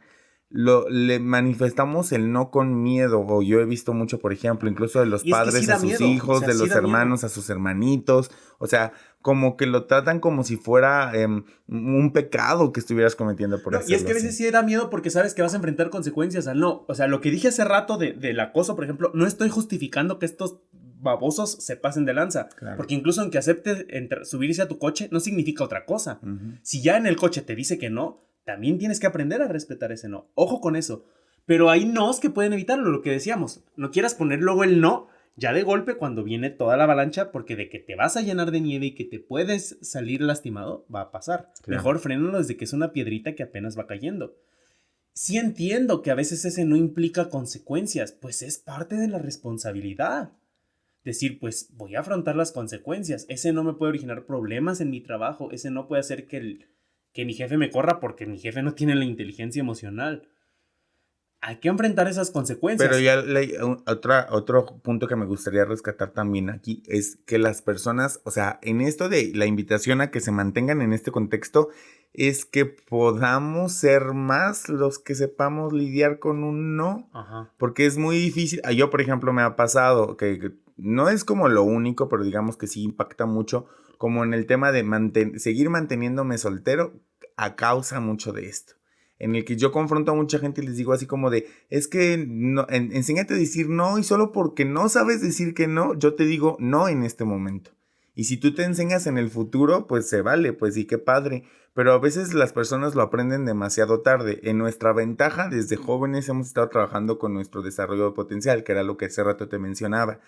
le manifestamos el no con miedo. O yo he visto mucho, por ejemplo, incluso de los Y es que padres sí da a sus miedo, hijos, o sea, de sí los da hermanos miedo. a sus hermanitos. O sea, como que lo tratan como si fuera un pecado que estuvieras cometiendo por No, y es hacerlo que a veces así. sí da miedo porque sabes que vas a enfrentar consecuencias al no. O sea, lo que dije hace rato del acoso, por ejemplo, no estoy justificando que estos babosos se pasen de lanza. Claro. Porque incluso aunque aceptes subirse a tu coche, no significa otra cosa. Ujú. Si ya en el coche te dice que no, también tienes que aprender a respetar ese no. Ojo con eso. Pero hay nos que pueden evitarlo, lo que decíamos. No quieras poner luego el no ya de golpe cuando viene toda la avalancha, porque de que te vas a llenar de nieve y que te puedes salir lastimado, va a pasar. Claro. Mejor frénalo desde que es una piedrita que apenas va cayendo. Sí entiendo que a veces ese no implica consecuencias, pues es parte de la responsabilidad. Decir, pues voy a afrontar las consecuencias. Ese no me puede originar problemas en mi trabajo. Ese no puede hacer que mi jefe me corra porque mi jefe no tiene la inteligencia emocional. Hay que enfrentar esas consecuencias. Pero ya otro punto que me gustaría rescatar también aquí es que las personas, o sea, en esto de la invitación a que se mantengan en este contexto, es que podamos ser más los que sepamos lidiar con un no. Ajá. Porque es muy difícil. Yo, por ejemplo, me ha pasado que no es como lo único, pero digamos que sí impacta mucho, como en el tema de seguir manteniéndome soltero a causa mucho de esto. En el que yo confronto a mucha gente y les digo así como de, es que no, enséñate a decir no y solo porque no sabes decir que no, yo te digo no en este momento. Y si tú te enseñas en el futuro, pues se vale, pues sí, qué padre. Pero a veces las personas lo aprenden demasiado tarde. En nuestra ventaja, desde jóvenes hemos estado trabajando con nuestro desarrollo potencial, que era lo que hace rato te mencionaba.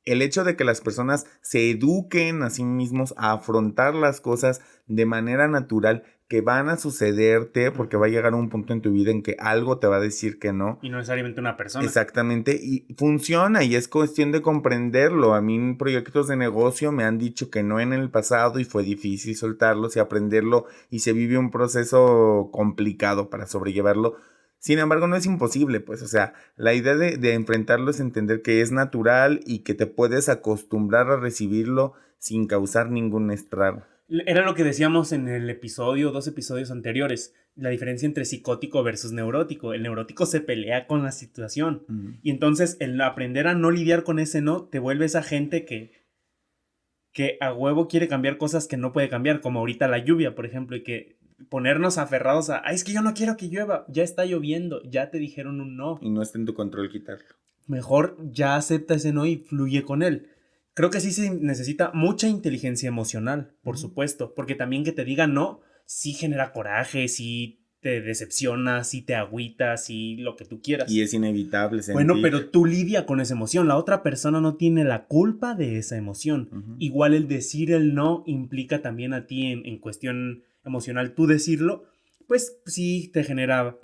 El hecho de que las personas se eduquen a sí mismos a afrontar las cosas de manera natural que van a sucederte, porque va a llegar un punto en tu vida en que algo te va a decir que no. Y no necesariamente una persona. Exactamente, y funciona y es cuestión de comprenderlo. A mí en proyectos de negocio me han dicho que no en el pasado y fue difícil soltarlos y aprenderlo y se vive un proceso complicado para sobrellevarlo. Sin embargo, no es imposible, pues, o sea, la idea de enfrentarlo es entender que es natural y que te puedes acostumbrar a recibirlo sin causar ningún estrago. Era lo que decíamos en el episodio, 2 episodios anteriores, la diferencia entre psicótico versus neurótico. El neurótico se pelea con la situación. Y entonces el aprender a no lidiar con ese no te vuelve esa gente que a huevo quiere cambiar cosas que no puede cambiar, como ahorita la lluvia, por ejemplo, y que ponernos aferrados a, es que yo no quiero que llueva, ya está lloviendo, ya te dijeron un no. Y no está en tu control quitarlo. Mejor ya acepta ese no y fluye con él. Creo que sí se necesita mucha inteligencia emocional, por supuesto, porque también que te digan no, sí genera coraje, sí te decepciona, sí te agüita, sí lo que tú quieras. Y es inevitable sentir. Bueno, pero tú lidia con esa emoción. La otra persona no tiene la culpa de esa emoción. Igual el decir el no implica también a ti en cuestión emocional. Tú decirlo, pues sí te genera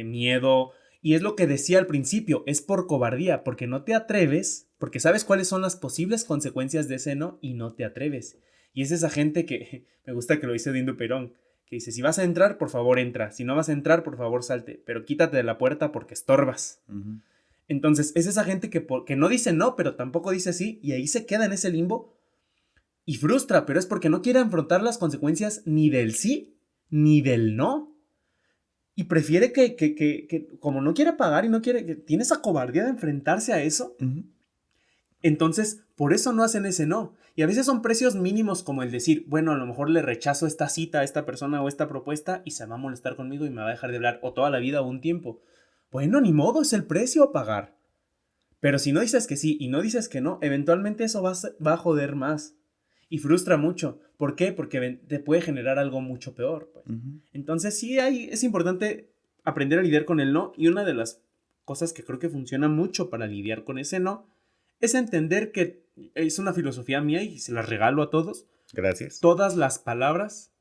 miedo. Y es lo que decía al principio, es por cobardía, porque no te atreves, porque sabes cuáles son las posibles consecuencias de ese no y no te atreves. Y es esa gente que, me gusta que lo dice Dindo Perón, que dice, si vas a entrar, por favor entra. Si no vas a entrar, por favor salte. Pero quítate de la puerta porque estorbas. Entonces, es esa gente que no dice no, pero tampoco dice sí. Y ahí se queda en ese limbo. Y frustra, pero es porque no quiere afrontar las consecuencias ni del sí, ni del no. Y prefiere que como no quiere pagar y no quiere, que tiene esa cobardía de enfrentarse a eso. Entonces, por eso no hacen ese no. Y a veces son precios mínimos como el decir, bueno, a lo mejor le rechazo esta cita a esta persona o esta propuesta y se va a molestar conmigo y me va a dejar de hablar o toda la vida o un tiempo. Bueno, ni modo, es el precio a pagar. Pero si no dices que sí y no dices que no, eventualmente eso va a joder más. Y frustra mucho. ¿Por qué? Porque te puede generar algo mucho peor. Pues. Entonces sí es importante aprender a lidiar con el no. Y una de las cosas que creo que funciona mucho para lidiar con ese no es entender que es una filosofía mía y se la regalo a todos. Gracias. Todas las palabras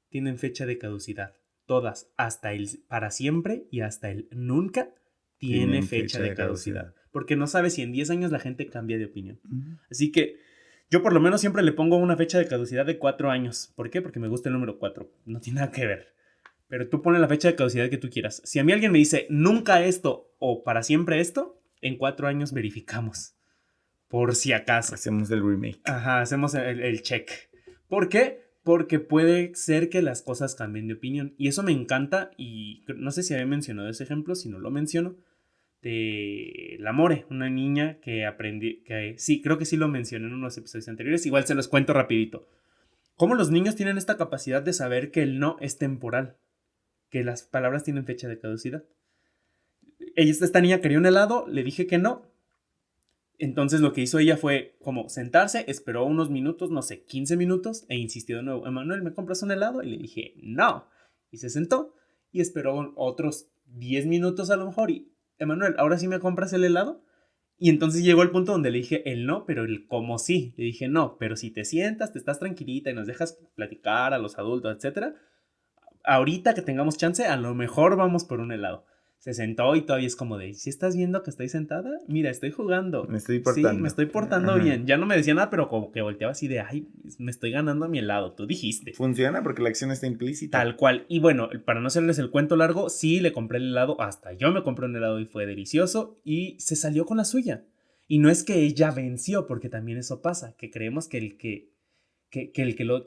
tienen fecha de caducidad. Todas, hasta el para siempre y hasta el nunca tiene fecha de caducidad. Porque no sabes si en 10 años la gente cambia de opinión. Así que yo por lo menos siempre le pongo una fecha de caducidad de 4 años. ¿Por qué? Porque me gusta el número 4. No tiene nada que ver. Pero tú pones la fecha de caducidad que tú quieras. Si a mí alguien me dice nunca esto o para siempre esto, en 4 años verificamos. Por si acaso. Hacemos el remake. Ajá, hacemos el check. ¿Por qué? Porque puede ser que las cosas cambien de opinión. Y eso me encanta. Y no sé si había mencionado ese ejemplo. Si no lo menciono. De la More, una niña que aprendí. Sí, creo que sí lo mencioné en unos episodios anteriores. Igual se los cuento rapidito. Cómo los niños tienen esta capacidad de saber que el no es temporal. Que las palabras tienen fecha de caducidad. Esta niña quería un helado. Le dije que no. Entonces lo que hizo ella fue como sentarse, esperó unos minutos, no sé, 15 minutos, e insistió de nuevo, Emanuel, ¿me compras un helado? Y le dije, no. Y se sentó y esperó otros 10 minutos a lo mejor y, Emanuel, ¿ahora sí me compras el helado? Y entonces llegó el punto donde le dije el no, pero el como sí. Le dije, no, pero si te sientas, te estás tranquilita y nos dejas platicar a los adultos, etc. Ahorita que tengamos chance, a lo mejor vamos por un helado. Se sentó y todavía es como de, ¿sí estás viendo que estoy sentada? Mira, estoy jugando. Me estoy portando. Sí, me estoy portando bien. Ya no me decía nada, pero como que volteaba así de, ay, me estoy ganando mi helado. Tú dijiste. Funciona porque la acción está implícita. Tal cual. Y bueno, para no hacerles el cuento largo, sí le compré el helado. Hasta yo me compré un helado y fue delicioso. Y se salió con la suya. Y no es que ella venció, porque también eso pasa. Que creemos que el que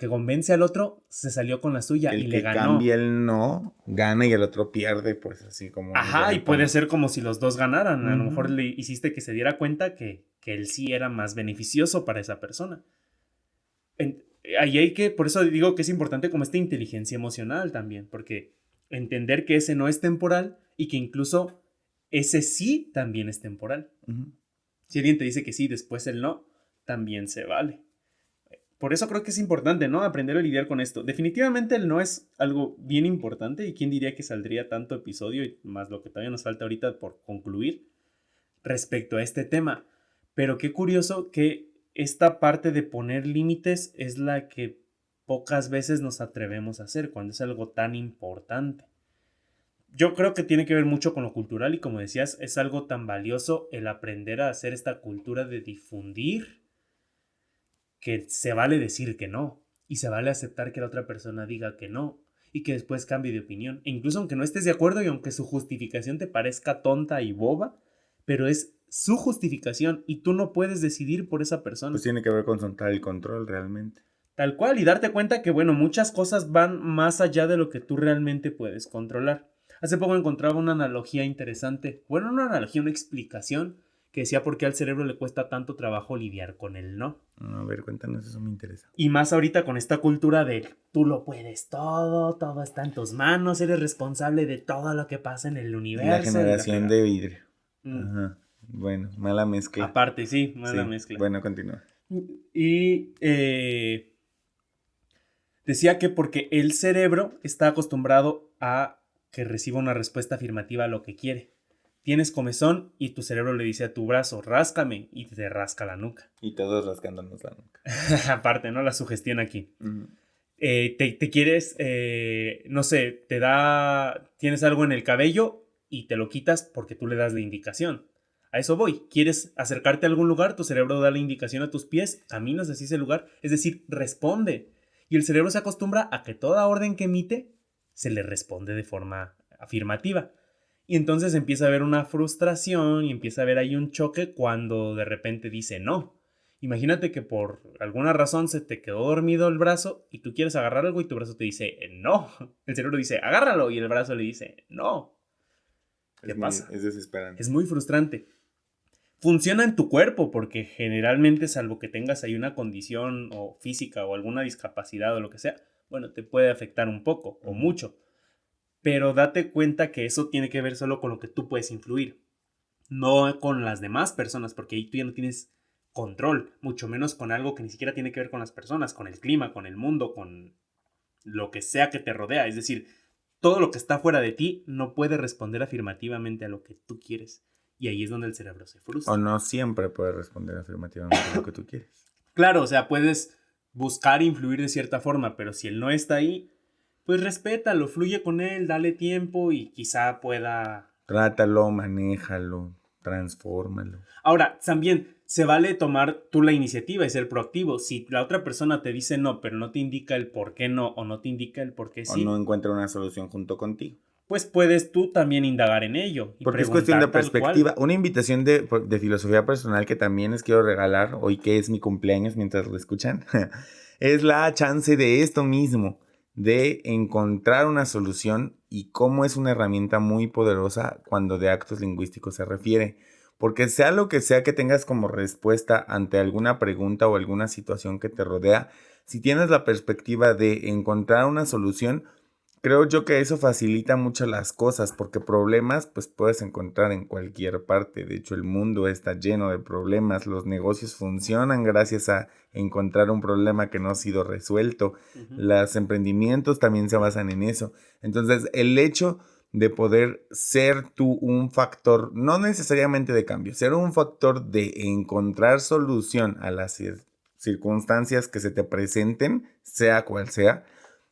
convence al otro se salió con la suya y le ganó. El que cambia el no, gana y el otro pierde, pues así como... Ajá, y puede ser como si los dos ganaran. A lo mejor le hiciste que se diera cuenta que el sí era más beneficioso para esa persona. Ahí hay que, por eso digo que es importante como esta inteligencia emocional también, porque entender que ese no es temporal y que incluso ese sí también es temporal. Si alguien te dice que sí, después el no, también se vale. Por eso creo que es importante, ¿no? Aprender a lidiar con esto. Definitivamente el no es algo bien importante y quién diría que saldría tanto episodio y más lo que todavía nos falta ahorita por concluir respecto a este tema. Pero qué curioso que esta parte de poner límites es la que pocas veces nos atrevemos a hacer cuando es algo tan importante. Yo creo que tiene que ver mucho con lo cultural y como decías, es algo tan valioso el aprender a hacer esta cultura de difundir que se vale decir que no y se vale aceptar que la otra persona diga que no y que después cambie de opinión. E incluso aunque no estés de acuerdo y aunque su justificación te parezca tonta y boba, pero es su justificación y tú no puedes decidir por esa persona. Pues tiene que ver con soltar el control realmente. Tal cual, y darte cuenta que, bueno, muchas cosas van más allá de lo que tú realmente puedes controlar. Hace poco encontraba una analogía interesante. Bueno, una analogía, una explicación que decía por qué al cerebro le cuesta tanto trabajo lidiar con el no. A ver, cuéntanos, eso me interesa. Y más ahorita con esta cultura de tú lo puedes todo está en tus manos, eres responsable de todo lo que pasa en el universo. La generación de vidrio. Ajá. Bueno, mala mezcla. Aparte, sí, mala mezcla. Bueno, continúa. Y decía que porque el cerebro está acostumbrado a que reciba una respuesta afirmativa a lo que quiere. Tienes comezón y tu cerebro le dice a tu brazo, ráscame, y te rasca la nuca. Y todos rascándonos la nuca. Aparte, ¿no? La sugestión aquí. Uh-huh. Te quieres, no sé, tienes algo en el cabello y te lo quitas porque tú le das la indicación. A eso voy. ¿Quieres acercarte a algún lugar? Tu cerebro da la indicación a tus pies, caminas hacia ese lugar, es decir, responde. Y el cerebro se acostumbra a que toda orden que emite se le responde de forma afirmativa. Y entonces empieza a haber una frustración y empieza a haber ahí un choque cuando de repente dice no. Imagínate que por alguna razón se te quedó dormido el brazo y tú quieres agarrar algo y tu brazo te dice no. El cerebro dice agárralo y el brazo le dice no. ¿Qué pasa? Es desesperante. Es muy frustrante. Funciona en tu cuerpo porque generalmente, salvo que tengas ahí una condición o física o alguna discapacidad o lo que sea, bueno, te puede afectar un poco o mucho. Pero date cuenta que eso tiene que ver solo con lo que tú puedes influir, no con las demás personas, porque ahí tú ya no tienes control, mucho menos con algo que ni siquiera tiene que ver con las personas, con el clima, con el mundo, con lo que sea que te rodea. Es decir, todo lo que está fuera de ti no puede responder afirmativamente a lo que tú quieres. Y ahí es donde el cerebro se frustra. O no siempre puede responder afirmativamente a lo que tú quieres. Claro, o sea, puedes buscar influir de cierta forma, pero si él no está ahí, pues respétalo, fluye con él, dale tiempo y quizá pueda... Trátalo, manéjalo, transfórmalo. Ahora, también se vale tomar tú la iniciativa y ser proactivo. Si la otra persona te dice no, pero no te indica el por qué no, o no te indica el por qué sí, o no encuentra una solución junto contigo, pues puedes tú también indagar en ello. Porque es cuestión de perspectiva. Una invitación de filosofía personal que también les quiero regalar hoy, que es mi cumpleaños mientras lo escuchan, es la chance de esto mismo, de encontrar una solución y cómo es una herramienta muy poderosa cuando de actos lingüísticos se refiere. Porque sea lo que sea que tengas como respuesta ante alguna pregunta o alguna situación que te rodea, si tienes la perspectiva de encontrar una solución, creo yo que eso facilita mucho las cosas, porque problemas pues puedes encontrar en cualquier parte. De hecho, el mundo está lleno de problemas. Los negocios funcionan gracias a encontrar un problema que no ha sido resuelto. Uh-huh. Los emprendimientos también se basan en eso. Entonces, el hecho de poder ser tú un factor, no necesariamente de cambio, ser un factor de encontrar solución a las circunstancias que se te presenten, sea cual sea,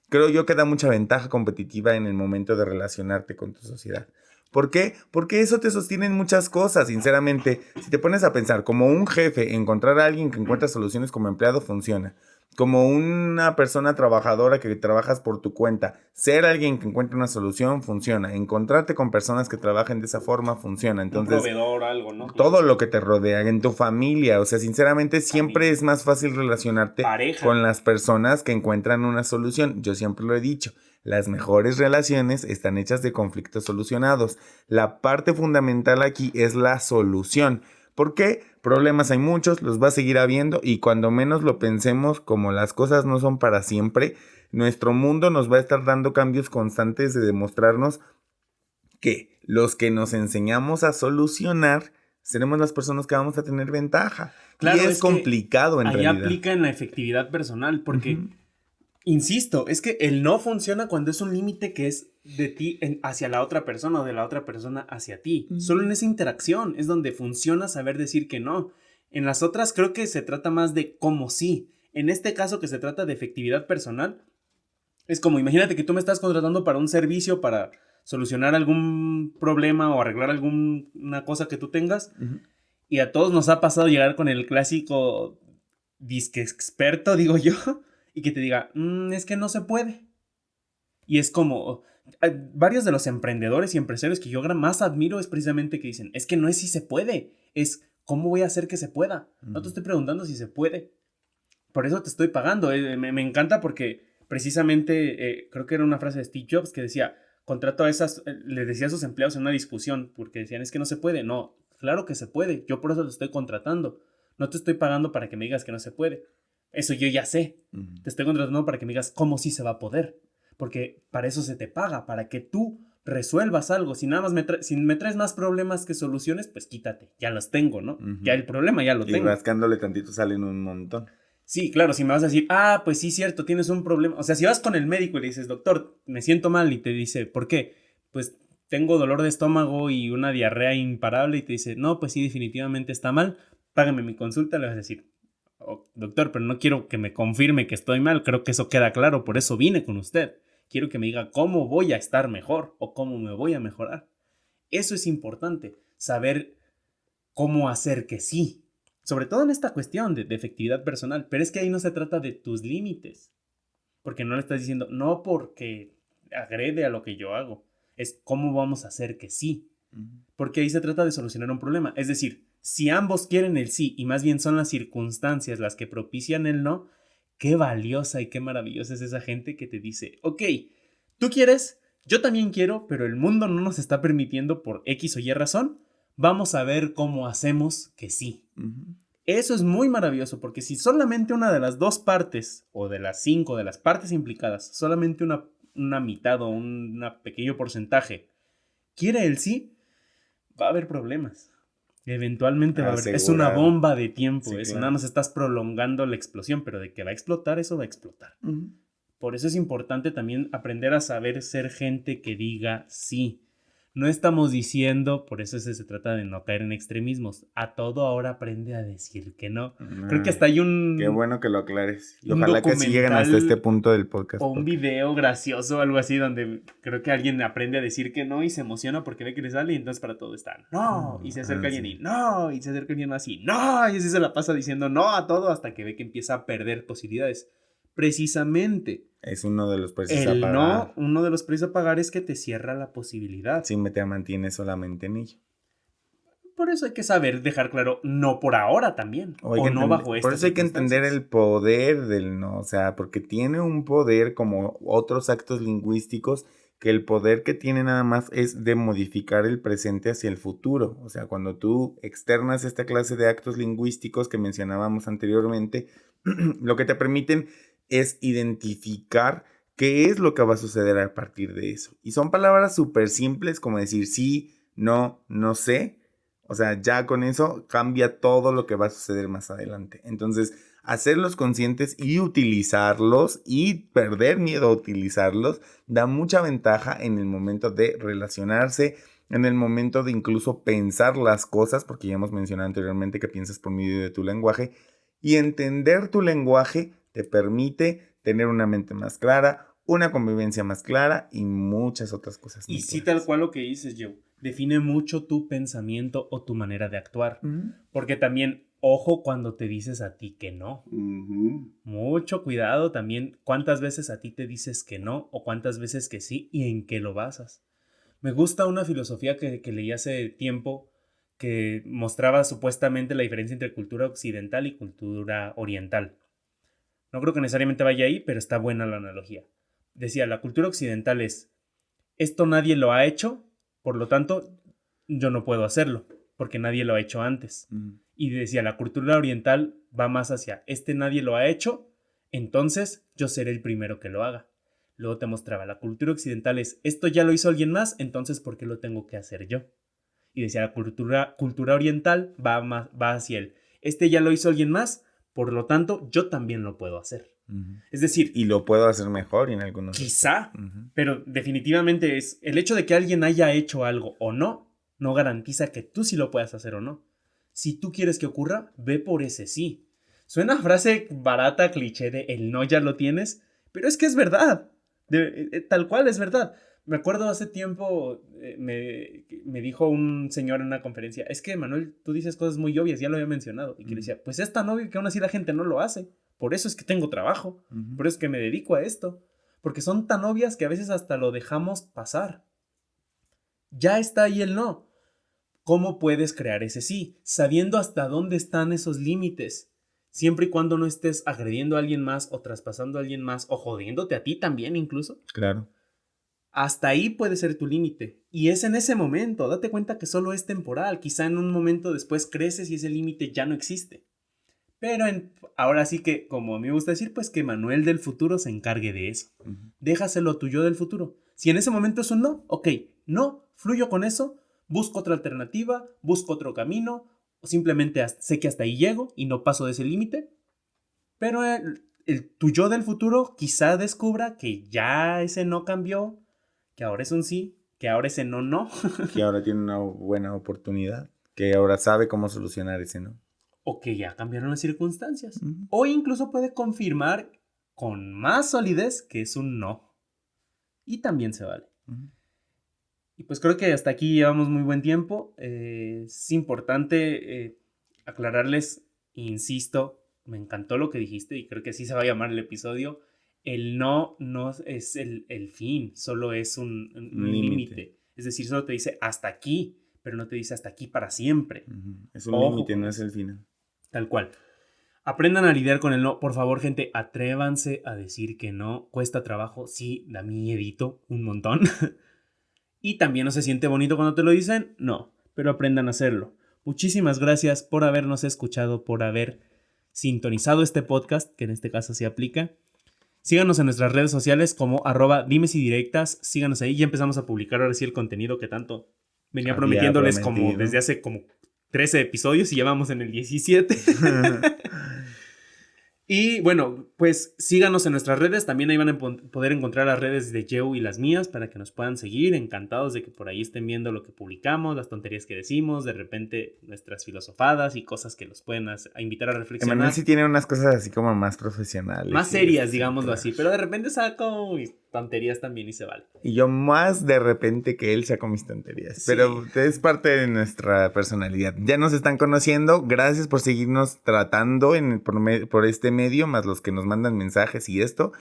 creo yo que da mucha ventaja competitiva en el momento de relacionarte con tu sociedad. ¿Por qué? Porque eso te sostiene en muchas cosas, sinceramente. Si te pones a pensar, como un jefe, encontrar a alguien que encuentra soluciones como empleado funciona. Como una persona trabajadora que trabajas por tu cuenta, ser alguien que encuentra una solución funciona. Encontrarte con personas que trabajen de esa forma funciona. Entonces, un proveedor, algo, ¿no? Todo lo que te rodea, en tu familia. O sea, sinceramente, siempre es más fácil relacionarte con las personas que encuentran una solución. Yo siempre lo he dicho. Las mejores relaciones están hechas de conflictos solucionados. La parte fundamental aquí es la solución. ¿Por qué? Problemas hay muchos, los va a seguir habiendo y cuando menos lo pensemos, como las cosas no son para siempre, nuestro mundo nos va a estar dando cambios constantes de demostrarnos que los que nos enseñamos a solucionar seremos las personas que vamos a tener ventaja. Claro, y es complicado en realidad. Ahí aplica en la efectividad personal porque... Uh-huh. Insisto, es que el no funciona cuando es un límite que es de ti hacia la otra persona o de la otra persona hacia ti. Uh-huh. Solo en esa interacción es donde funciona saber decir que no. En las otras creo que se trata más de cómo sí. En este caso que se trata de efectividad personal, es como imagínate que tú me estás contratando para un servicio, para solucionar algún problema o arreglar alguna cosa que tú tengas. Uh-huh. Y a todos nos ha pasado llegar con el clásico disque experto, digo yo. Y que te diga, es que no se puede. Y es como, varios de los emprendedores y empresarios que yo más admiro es precisamente que dicen, es que no es si se puede, es cómo voy a hacer que se pueda. Uh-huh. No te estoy preguntando si se puede. Por eso te estoy pagando. Me encanta porque precisamente, creo que era una frase de Steve Jobs que decía, le decía a sus empleados en una discusión, porque decían, es que no se puede. No, claro que se puede. Yo por eso te estoy contratando. No te estoy pagando para que me digas que no se puede. Eso yo ya sé. Uh-huh. Te estoy contratando para que me digas cómo sí se va a poder. Porque para eso se te paga, para que tú resuelvas algo. Si nada más si me traes más problemas que soluciones, pues quítate. Ya los tengo, ¿no? Uh-huh. Ya el problema ya lo tengo. Y rascándole tantito salen un montón. Sí, claro, si me vas a decir, pues sí, cierto, tienes un problema. O sea, si vas con el médico y le dices, doctor, me siento mal, y te dice, ¿por qué? pues tengo dolor de estómago y una diarrea imparable y te dice, no, pues sí, definitivamente está mal, págame mi consulta, le vas a decir, oh, doctor, pero no quiero que me confirme que estoy mal, creo que eso queda claro, por eso vine con usted. Quiero que me diga cómo voy a estar mejor o cómo me voy a mejorar. Eso es importante, saber cómo hacer que sí. Sobre todo en esta cuestión de efectividad personal. Pero es que ahí no se trata de tus límites. Porque no le estás diciendo, no porque agrede a lo que yo hago. Es cómo vamos a hacer que sí. Porque ahí se trata de solucionar un problema. Es decir, si ambos quieren el sí y más bien son las circunstancias las que propician el no, qué valiosa y qué maravillosa es esa gente que te dice, ok, tú quieres, yo también quiero, pero el mundo no nos está permitiendo por X o Y razón. Vamos a ver cómo hacemos que sí. Eso es muy maravilloso porque si solamente una de las dos partes o de las 5 de las partes implicadas, solamente una mitad o un pequeño porcentaje quiere el sí, va a haber problemas. Eventualmente va a haber. Es una bomba de tiempo. Sí, eso, claro. Nada más estás prolongando la explosión, pero de que va a explotar, eso va a explotar. Por eso es importante también aprender a saber ser gente que diga sí. No estamos diciendo, por eso se trata de no caer en extremismos. A todo ahora aprende a decir que no. Creo que hasta hay un... Qué bueno que lo aclares. Y ojalá que sí lleguen hasta este punto del podcast. O un video gracioso o algo así donde creo que alguien aprende a decir que no y se emociona porque ve que le sale y entonces para todo está no. Y se acerca alguien y no. Y se acerca alguien más y no. Y así se la pasa diciendo no a todo hasta que ve que empieza a perder posibilidades. Precisamente. Es uno de los precios a pagar. No, uno de los precios a pagar es que te cierra la posibilidad. Si te mantienes solamente en ello. Por eso hay que saber dejar claro, no por ahora también. O no bajo estas Por eso hay que entender el poder del no. O sea, porque tiene un poder como otros actos lingüísticos, que el poder que tiene nada más es de modificar el presente hacia el futuro. O sea, cuando tú externas esta clase de actos lingüísticos que mencionábamos anteriormente, lo que te permiten es identificar qué es lo que va a suceder a partir de eso. Y son palabras súper simples como decir sí, no, no sé. O sea, ya con eso cambia todo lo que va a suceder más adelante. Entonces, hacerlos conscientes y utilizarlos y perder miedo a utilizarlos da mucha ventaja en el momento de relacionarse, en el momento de incluso pensar las cosas, porque ya hemos mencionado anteriormente que piensas por medio de tu lenguaje, y entender tu lenguaje te permite tener una mente más clara, una convivencia más clara y muchas otras cosas. Y sí, tal cual lo que dices, Joe. Define mucho tu pensamiento o tu manera de actuar. Porque también, ojo cuando te dices a ti que no. Mucho cuidado también cuántas veces a ti te dices que no o cuántas veces que sí y en qué lo basas. Me gusta una filosofía que leí hace tiempo que mostraba supuestamente la diferencia entre cultura occidental y cultura oriental. No creo que necesariamente vaya ahí, pero está buena la analogía. Decía, la cultura occidental es, esto nadie lo ha hecho, por lo tanto, yo no puedo hacerlo, porque nadie lo ha hecho antes. Y decía, la cultura oriental va más hacia, nadie lo ha hecho, entonces yo seré el primero que lo haga. Luego te mostraba, la cultura occidental es, esto ya lo hizo alguien más, entonces ¿por qué lo tengo que hacer yo? Y decía, la cultura oriental va hacia él. Ya lo hizo alguien más, por lo tanto, yo también lo puedo hacer. Es decir... Y lo puedo hacer mejor en algunos... Quizá, pero definitivamente es... El hecho de que alguien haya hecho algo o no garantiza que tú sí lo puedas hacer o no. Si tú quieres que ocurra, ve por ese sí. Suena frase barata, cliché de el no ya lo tienes, pero es que es verdad. Tal cual es verdad. Me acuerdo hace tiempo, me dijo un señor en una conferencia, es que Manuel, tú dices cosas muy obvias, ya lo había mencionado. Y que le decía, pues es tan obvio que aún así la gente no lo hace. Por eso es que tengo trabajo, por eso es que me dedico a esto. Porque son tan obvias que a veces hasta lo dejamos pasar. Ya está ahí el no. ¿Cómo puedes crear ese sí? Sabiendo hasta dónde están esos límites. Siempre y cuando no estés agrediendo a alguien más o traspasando a alguien más o jodiéndote a ti también incluso. Claro. Hasta ahí puede ser tu límite. Y es en ese momento. Date cuenta que solo es temporal. Quizá en un momento después creces y ese límite ya no existe. Pero ahora sí que, como a mí me gusta decir, pues que Manuel del futuro se encargue de eso. Déjaselo tu yo del futuro. Si en ese momento es un no, ok, no, fluyo con eso, busco otra alternativa, busco otro camino, o simplemente sé que hasta ahí llego y no paso de ese límite. Pero tu yo del futuro quizá descubra que ya ese no cambió, que ahora es un sí, que ahora ese no. Que ahora tiene una buena oportunidad. Que ahora sabe cómo solucionar ese no. O que ya cambiaron las circunstancias. Uh-huh. O incluso puede confirmar con más solidez que es un no. Y también se vale. Uh-huh. Y pues creo que hasta aquí llevamos muy buen tiempo. Es importante aclararles, insisto, me encantó lo que dijiste y creo que así se va a llamar el episodio. El no es el fin, solo es un límite. Es decir, solo te dice hasta aquí, pero no te dice hasta aquí para siempre. Uh-huh. Es un límite, no es el final. Tal cual. Aprendan a lidiar con el no. Por favor, gente, atrévanse a decir que no. Cuesta trabajo, sí, da miedito un montón. Y también no se siente bonito cuando te lo dicen, no, pero aprendan a hacerlo. Muchísimas gracias por habernos escuchado, por haber sintonizado este podcast, que en este caso se aplica. Síganos en nuestras redes sociales como @dimesydirectas. Síganos ahí, ya empezamos a publicar ahora sí el contenido que tanto venía prometiéndoles como desde hace como 13 episodios y ya vamos en el 17. Y bueno, pues síganos en nuestras redes. También ahí van a poder encontrar las redes de Joe y las mías para que nos puedan seguir. Encantados de que por ahí estén viendo lo que publicamos, las tonterías que decimos, de repente nuestras filosofadas y cosas que los pueden invitar a reflexionar. Emanuel sí tiene unas cosas así como más profesionales. Más serias, digámoslo así. Pero de repente saco mis tonterías también y se vale. Y yo más de repente que él saco mis tonterías. Sí. Pero es parte de nuestra personalidad. Ya nos están conociendo. Gracias por seguirnos tratando por este medio, más los que nos mandan mensajes y esto.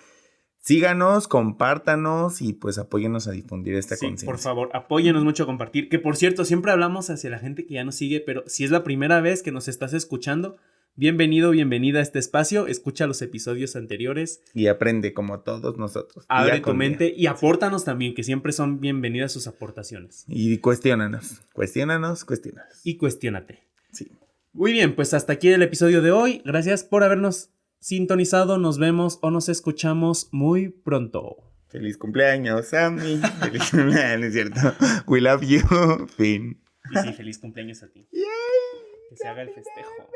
Síganos, compártanos y pues apóyennos a difundir esta conciencia. Por favor, apóyenos mucho a compartir. Que por cierto, siempre hablamos hacia la gente que ya nos sigue, pero si es la primera vez que nos estás escuchando, bienvenido, bienvenida a este espacio. Escucha los episodios anteriores. Y aprende como todos nosotros. Abre tu mente y apórtanos también, que siempre son bienvenidas sus aportaciones. Y cuestiónanos. Y cuestiónate. Sí. Muy bien, pues hasta aquí el episodio de hoy. Gracias por habernos sintonizado. Nos vemos o nos escuchamos muy pronto. Feliz cumpleaños, Sammy. Feliz cumpleaños, ¿es cierto? We love you. Fin. Y sí, feliz cumpleaños a ti. Yay. Que se haga el festejo.